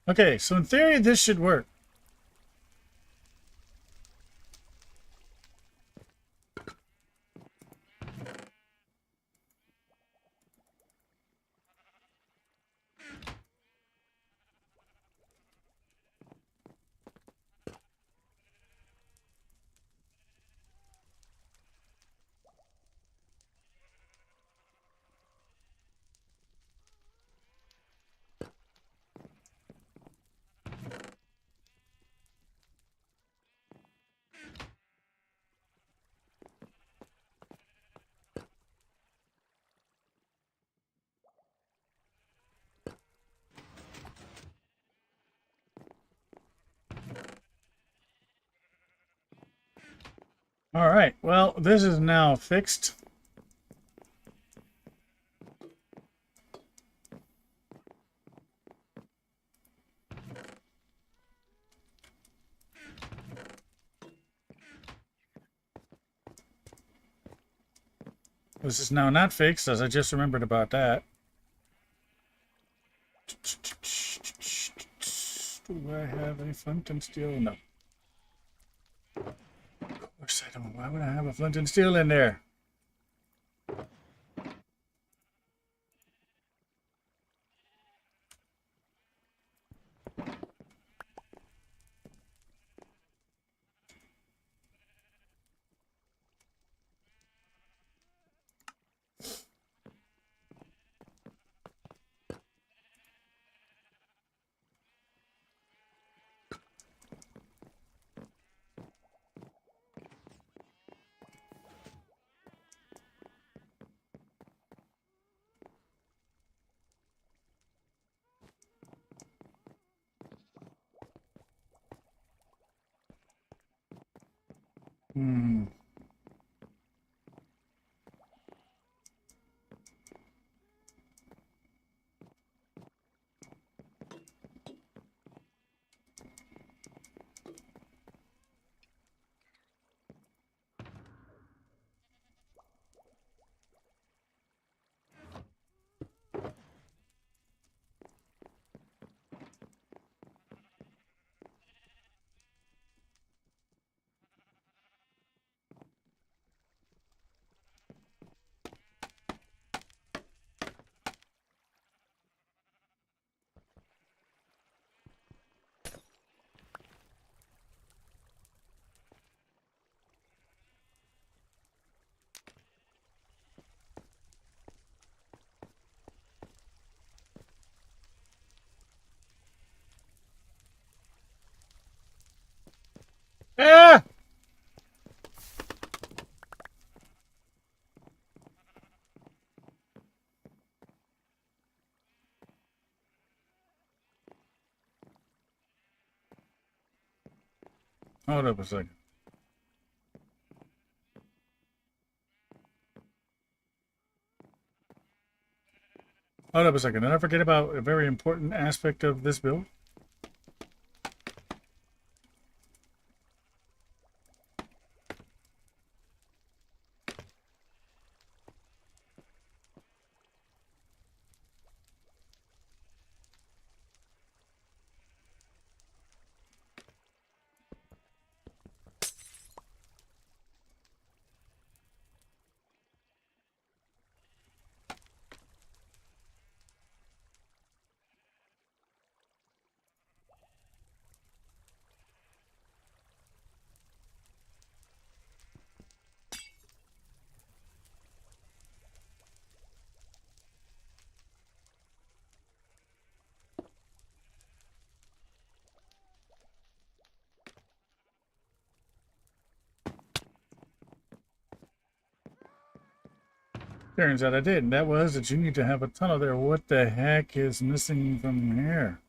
Okay, so in theory, this should work. All right, well, this is now fixed. This is now not fixed, as I just remembered about that. Do I have a flint and steel? No. Of course I don't. Why would I have a flint and steel in there? Hmm. Ah! Hold up a second. Hold up a second. Did I forget about a very important aspect of this build? Turns out I did, and that was that you need to have a tunnel there. What the heck is missing from here?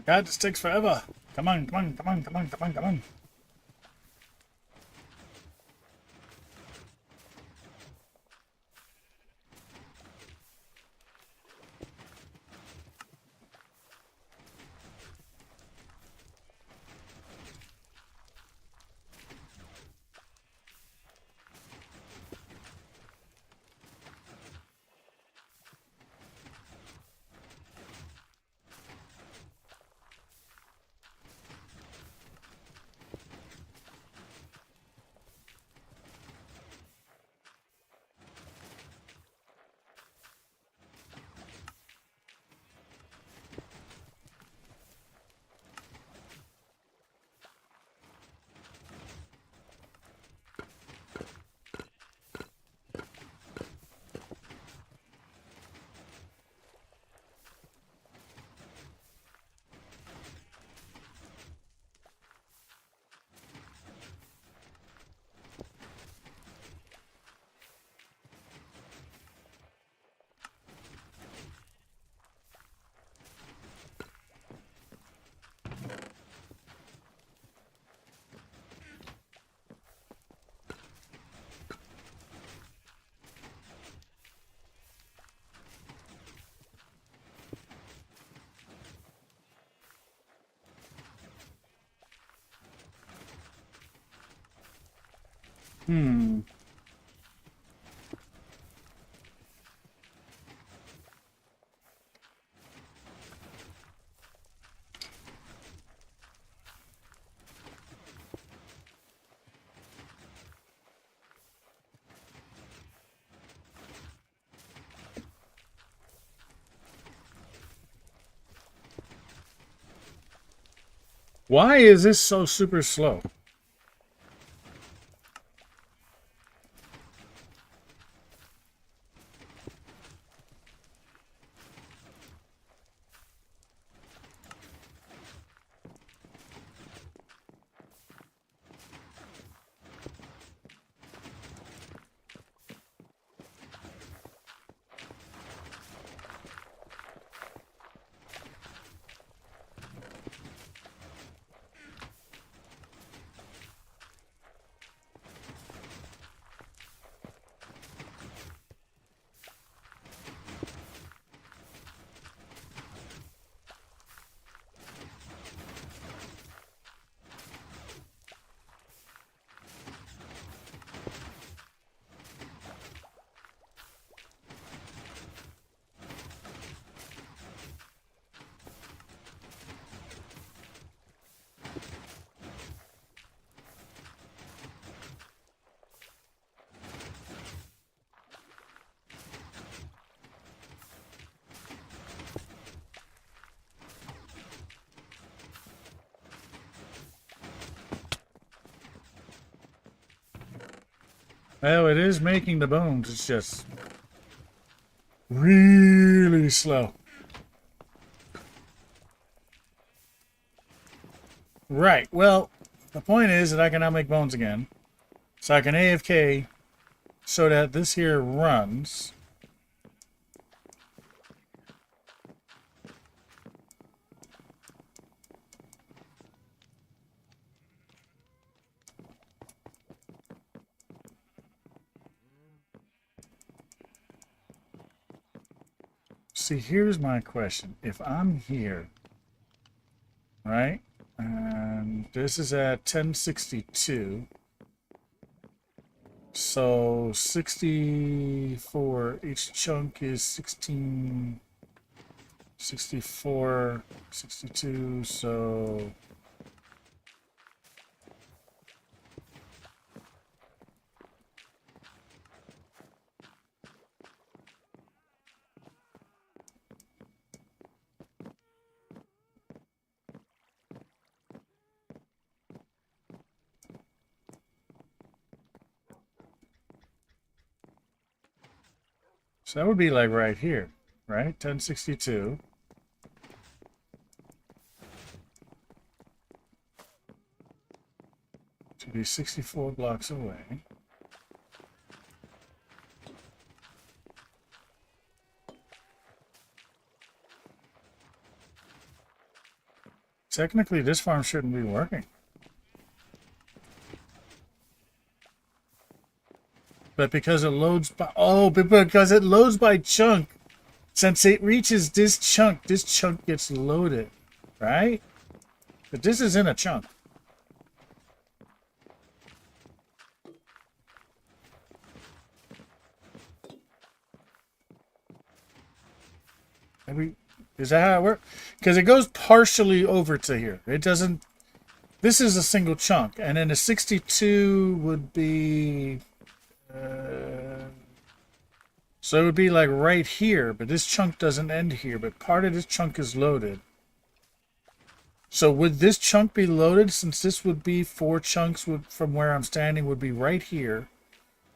God, this takes forever. Come on, come on, come on, come on, come on, come on. Hmm. Why is this so super slow? Well, it is making the bones. It's just really slow. Right. Well, the point is that I can now make bones again. So I can AFK so that this here runs. See, here's my question. If I'm here, right, and this is at 1062, so 64, each chunk is 16, 64, 62, so that would be like right here, right? 1062. To be 64 blocks away. Technically, this farm shouldn't be working. But because it loads by... Oh, but because it loads by chunk. Since it reaches this chunk gets loaded. Right? But this is in a chunk. Maybe... Is that how it works? Because it goes partially over to here. It doesn't... This is a single chunk. And then the 62 would be... so it would be like right here. But this chunk doesn't end here. But part of this chunk is loaded. So would this chunk be loaded? Since this would be 4 chunks from where I'm standing would be right here.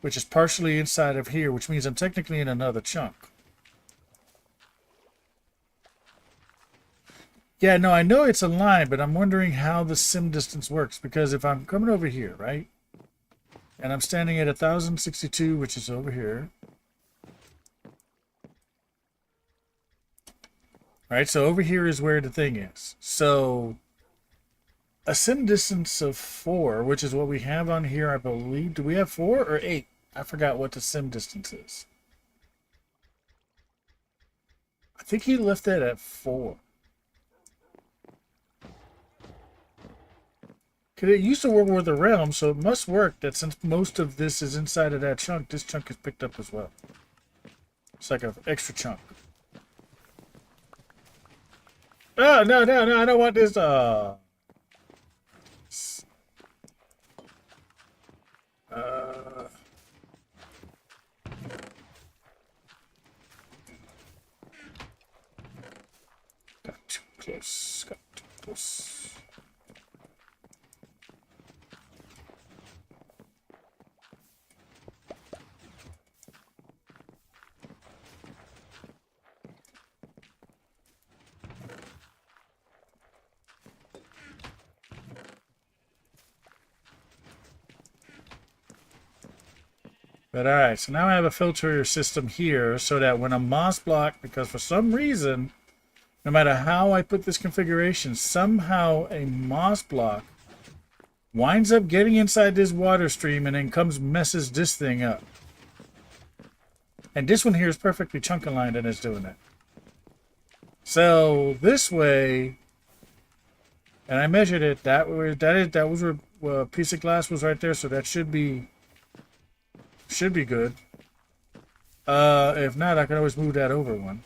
Which is partially inside of here. Which means I'm technically in another chunk. Yeah, no, I know it's a line, but I'm wondering how the sim distance works. Because if I'm coming over here, right? And I'm standing at 1062, which is over here. Right, so over here is where the thing is. So a sim distance of 4, which is what we have on here, I believe. Do we have 4 or 8? I forgot what the sim distance is. I think he left that at 4. Because it used to work with the realm, so it must work that since most of this is inside of that chunk, this chunk is picked up as well. It's like an extra chunk. Oh, no, no, no, I don't want this. Got too close. Got too close. But alright, so now I have a filter system here so that when a moss block, because for some reason, no matter how I put this configuration, somehow a moss block winds up getting inside this water stream and then messes this thing up. And this one here is perfectly chunk aligned and it's doing it. So this way, and I measured it, that was where a piece of glass was right there, so that should be good. If not, I can always move that over one.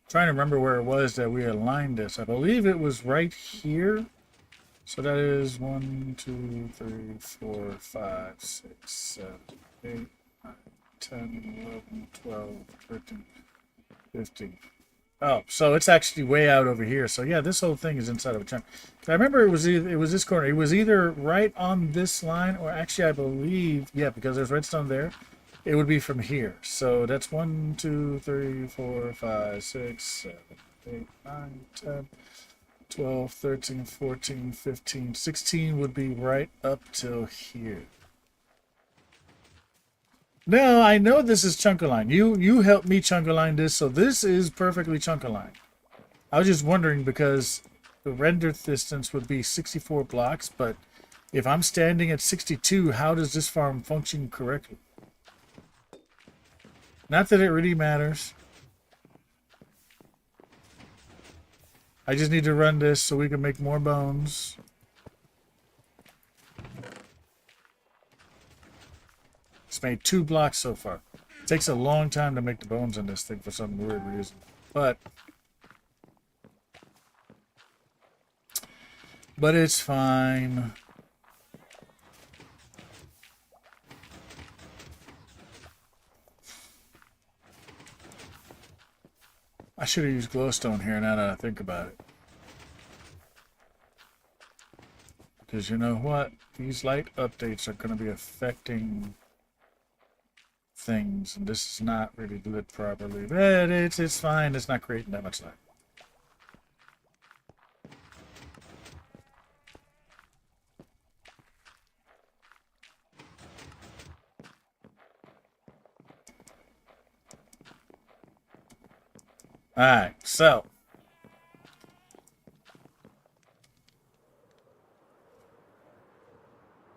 Trying to remember where it was that we aligned this. I believe it was right here. So that is 1, 2, 3, 4, 5, 6, 7, 8, 9, 10, 11, 12, 13, 15. Oh, so it's actually way out over here. So yeah, this whole thing is inside of a chunk. I remember it was this corner. It was either right on this line, or actually I believe, yeah, because there's redstone there. It would be from here. So that's 1, 2, 3, 4, 5, 6, 7, 8, 9, 10, 12, 13, 14, 15, 16 would be right up till here. No, I know this is chunk align. You helped me chunk align this, so this is perfectly chunk aligned. I was just wondering because the render distance would be 64 blocks, but if I'm standing at 62, how does this farm function correctly? Not that it really matters. I just need to run this so we can make more bones. It's made 2 blocks so far. It takes a long time to make the bones in this thing for some weird reason. But it's fine. I should have used glowstone here now that I think about it. Because you know what? These light updates are going to be affecting things, and this is not really lit properly. But it's fine. It's not creating that much light. Alright, so.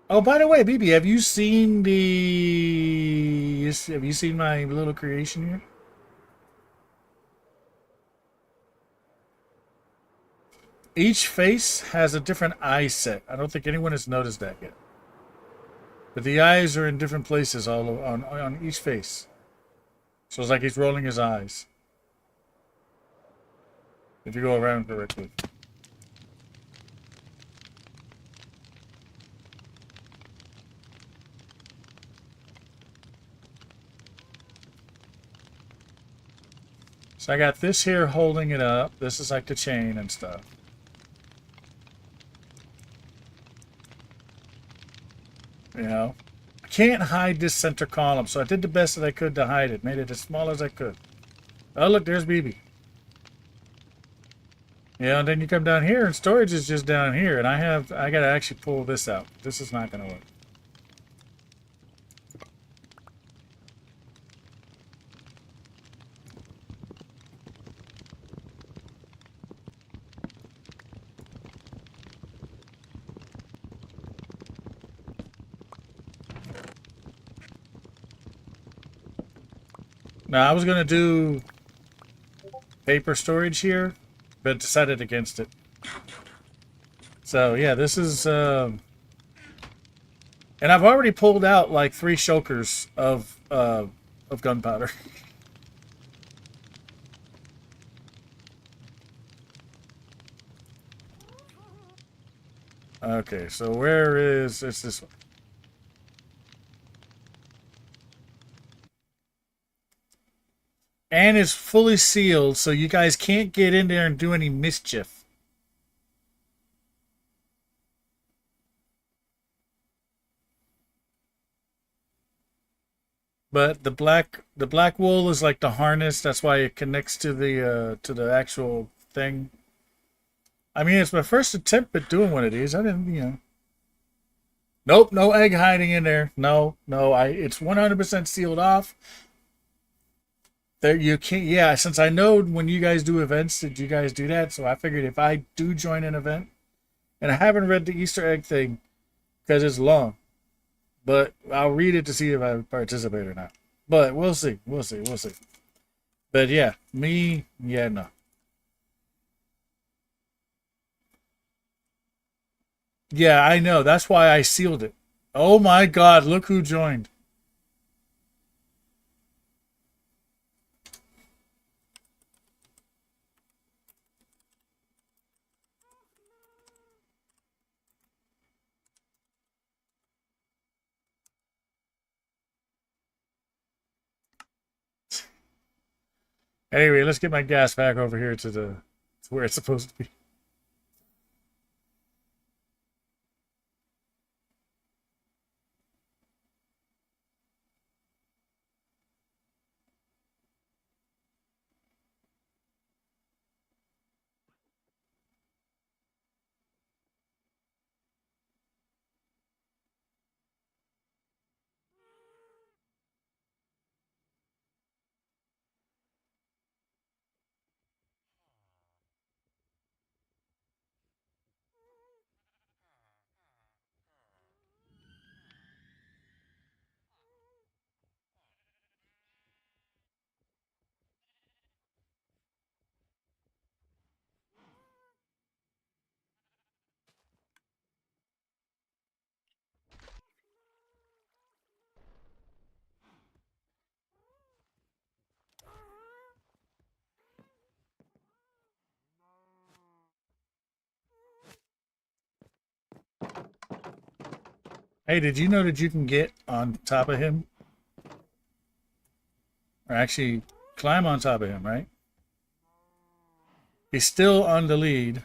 Oh, by the way, BB, have you seen have you seen my little creation here? Each face has a different eye set. I don't think anyone has noticed that yet. But the eyes are in different places on each face. So it's like he's rolling his eyes. If you go around correctly. So I got this here holding it up. This is like the chain and stuff. You know? I can't hide this center column, so I did the best that I could to hide it. Made it as small as I could. Oh, look, there's BB. Yeah, and then you come down here, and storage is just down here, and I gotta actually pull this out. This is not gonna work. Now, I was going to do paper storage here, but decided against it. So, yeah, this is... and I've already pulled out, like, 3 shulkers of gunpowder. Okay, so where is... It's this one. And it's fully sealed, so you guys can't get in there and do any mischief. But the black wool is like the harness. That's why it connects to the actual thing. I mean, it's my first attempt at doing one of these. I didn't, you know. Nope, no egg hiding in there. No, it's 100% sealed off. There you can't. Yeah, since I know when you guys do events, did you guys do that? So I figured if I do join an event, and I haven't read the Easter egg thing because it's long, but I'll read it to see if I participate or not. But we'll see. But yeah, yeah, no. Yeah, I know. That's why I sealed it. Oh my God! Look who joined. Anyway, let's get my gas back over here to where it's supposed to be. Hey, did you know that you can get on top of him? Or actually climb on top of him, right? He's still on the lead.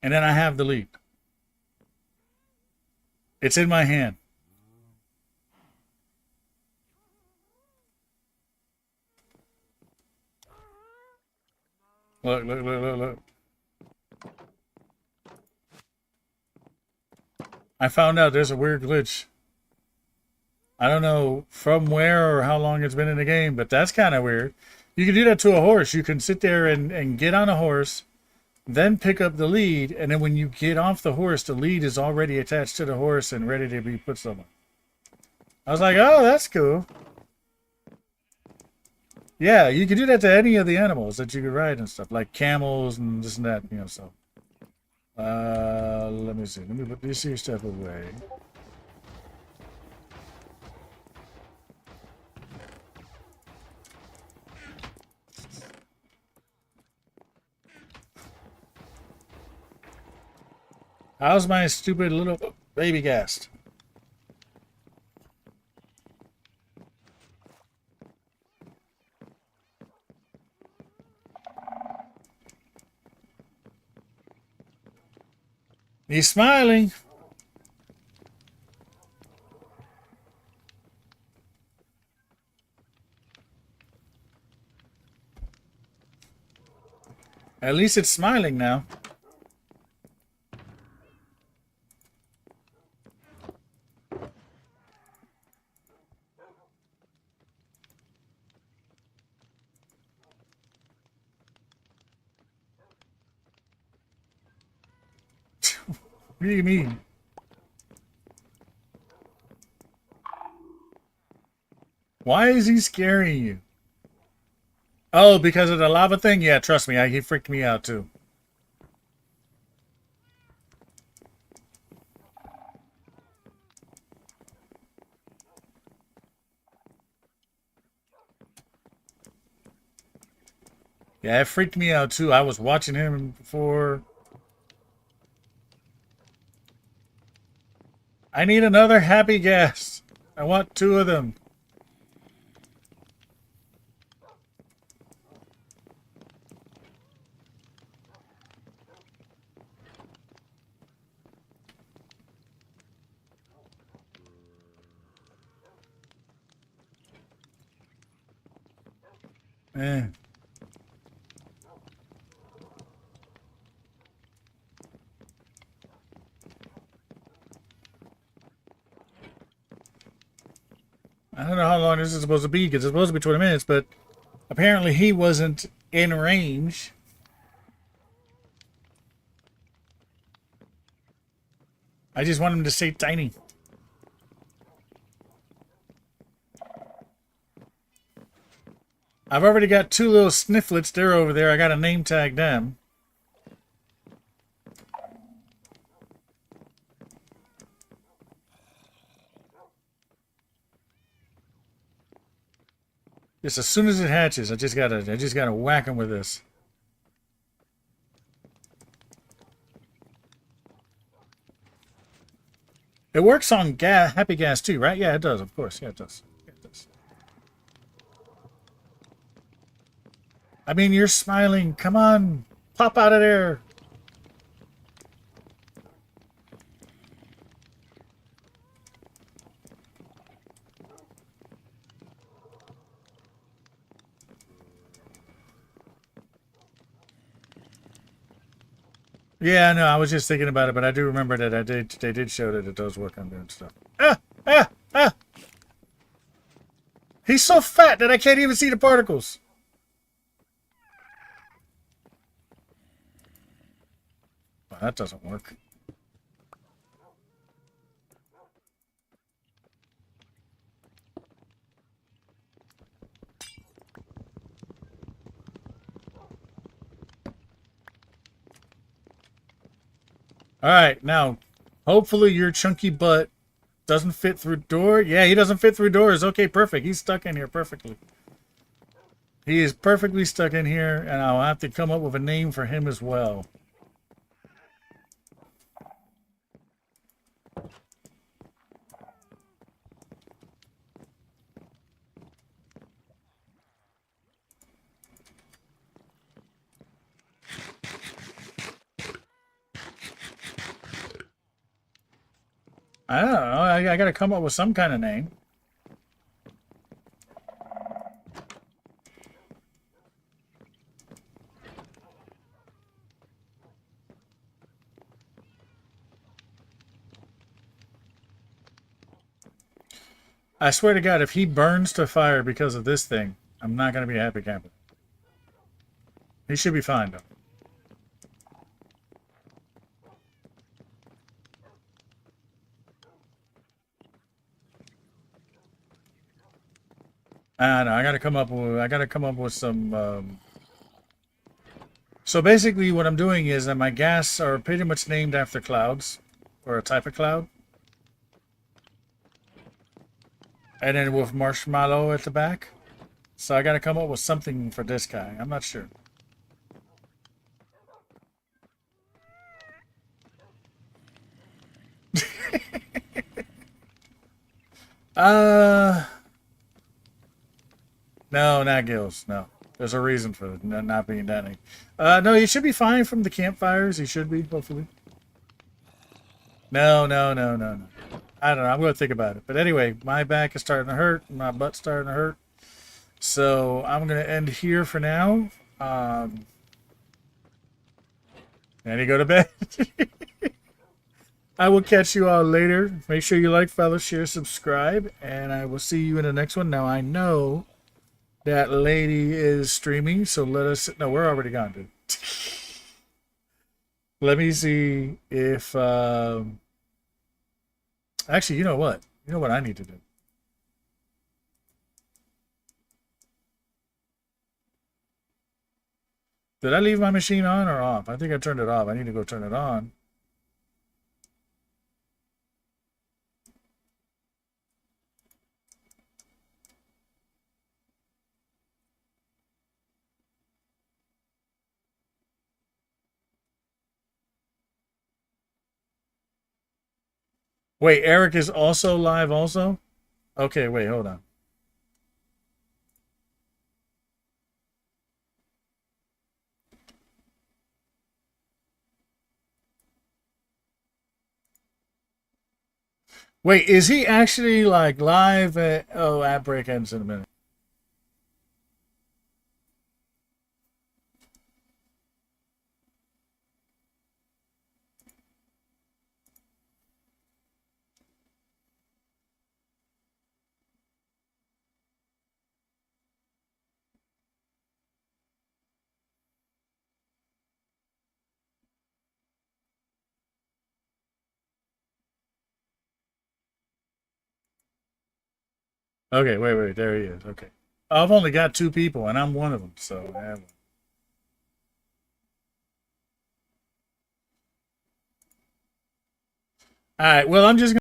And then I have the lead. It's in my hand. Look. I found out there's a weird glitch. I don't know from where or how long it's been in the game, but that's kind of weird. You can do that to a horse. You can sit there and get on a horse, then pick up the lead, and then when you get off the horse, the lead is already attached to the horse and ready to be put somewhere. I was like, oh, that's cool. Yeah, you can do that to any of the animals that you could ride and stuff, like camels and this and that, you know, so. Let me see. Let me put this here stuff away. How's my stupid little baby ghast? He's smiling. At least it's smiling now. What do you mean? Why is he scaring you? Oh, because of the lava thing? Yeah, trust me, he freaked me out too. Yeah, it freaked me out too. I was watching him before. I need another happy ghast. I want 2 of them. Eh. I don't know how long this is supposed to be because it's supposed to be 20 minutes, but apparently he wasn't in range. I just want him to stay tiny. I've already got 2 little snifflets. They're over there. I got to name tag them. Just as soon as it hatches, I just gotta whack him with this. It works on happy gas too, right? Yeah, it does. Of course, yeah, it does. Yeah, it does. I mean, you're smiling. Come on, pop out of there. Yeah, no, I was just thinking about it, but I do remember that they did show that it does work on doing stuff. Ah, ah, ah! He's so fat that I can't even see the particles. Well, that doesn't work. All right, now, hopefully your chunky butt doesn't fit through door. Yeah, he doesn't fit through doors. Okay, perfect. He's stuck in here perfectly. He is perfectly stuck in here, and I'll have to come up with a name for him as well. I don't know. I got to come up with some kind of name. I swear to God, if he burns to fire because of this thing, I'm not going to be a happy camper. He should be fine, though. I know. I got to come up with. I got to come up with some. So basically, what I'm doing is that my gas are pretty much named after clouds, or a type of cloud, and then with marshmallow at the back. So I got to come up with something for this guy. I'm not sure. Uh, no, not gills. No, there's a reason for it not being Danny. No, he should be fine from the campfires. He should be, hopefully. No, no, no, no, no. I don't know. I'm going to think about it. But anyway, my back is starting to hurt. My butt's starting to hurt. So I'm going to end here for now. And you go to bed. I will catch you all later. Make sure you like, follow, share, subscribe, and I will see you in the next one. Now, I know that lady is streaming, so let us... No, we're already gone, dude. Let me see if... Actually, you know what? You know what I need to do? Did I leave my machine on or off? I think I turned it off. I need to go turn it on. Wait, Eric is also live also? Okay, wait, hold on. Wait, is he actually like live at... Oh, ad break ends in a minute. Okay, wait, there he is. Okay. I've only got 2 people, and I'm one of them, so I have... All right, well, I'm just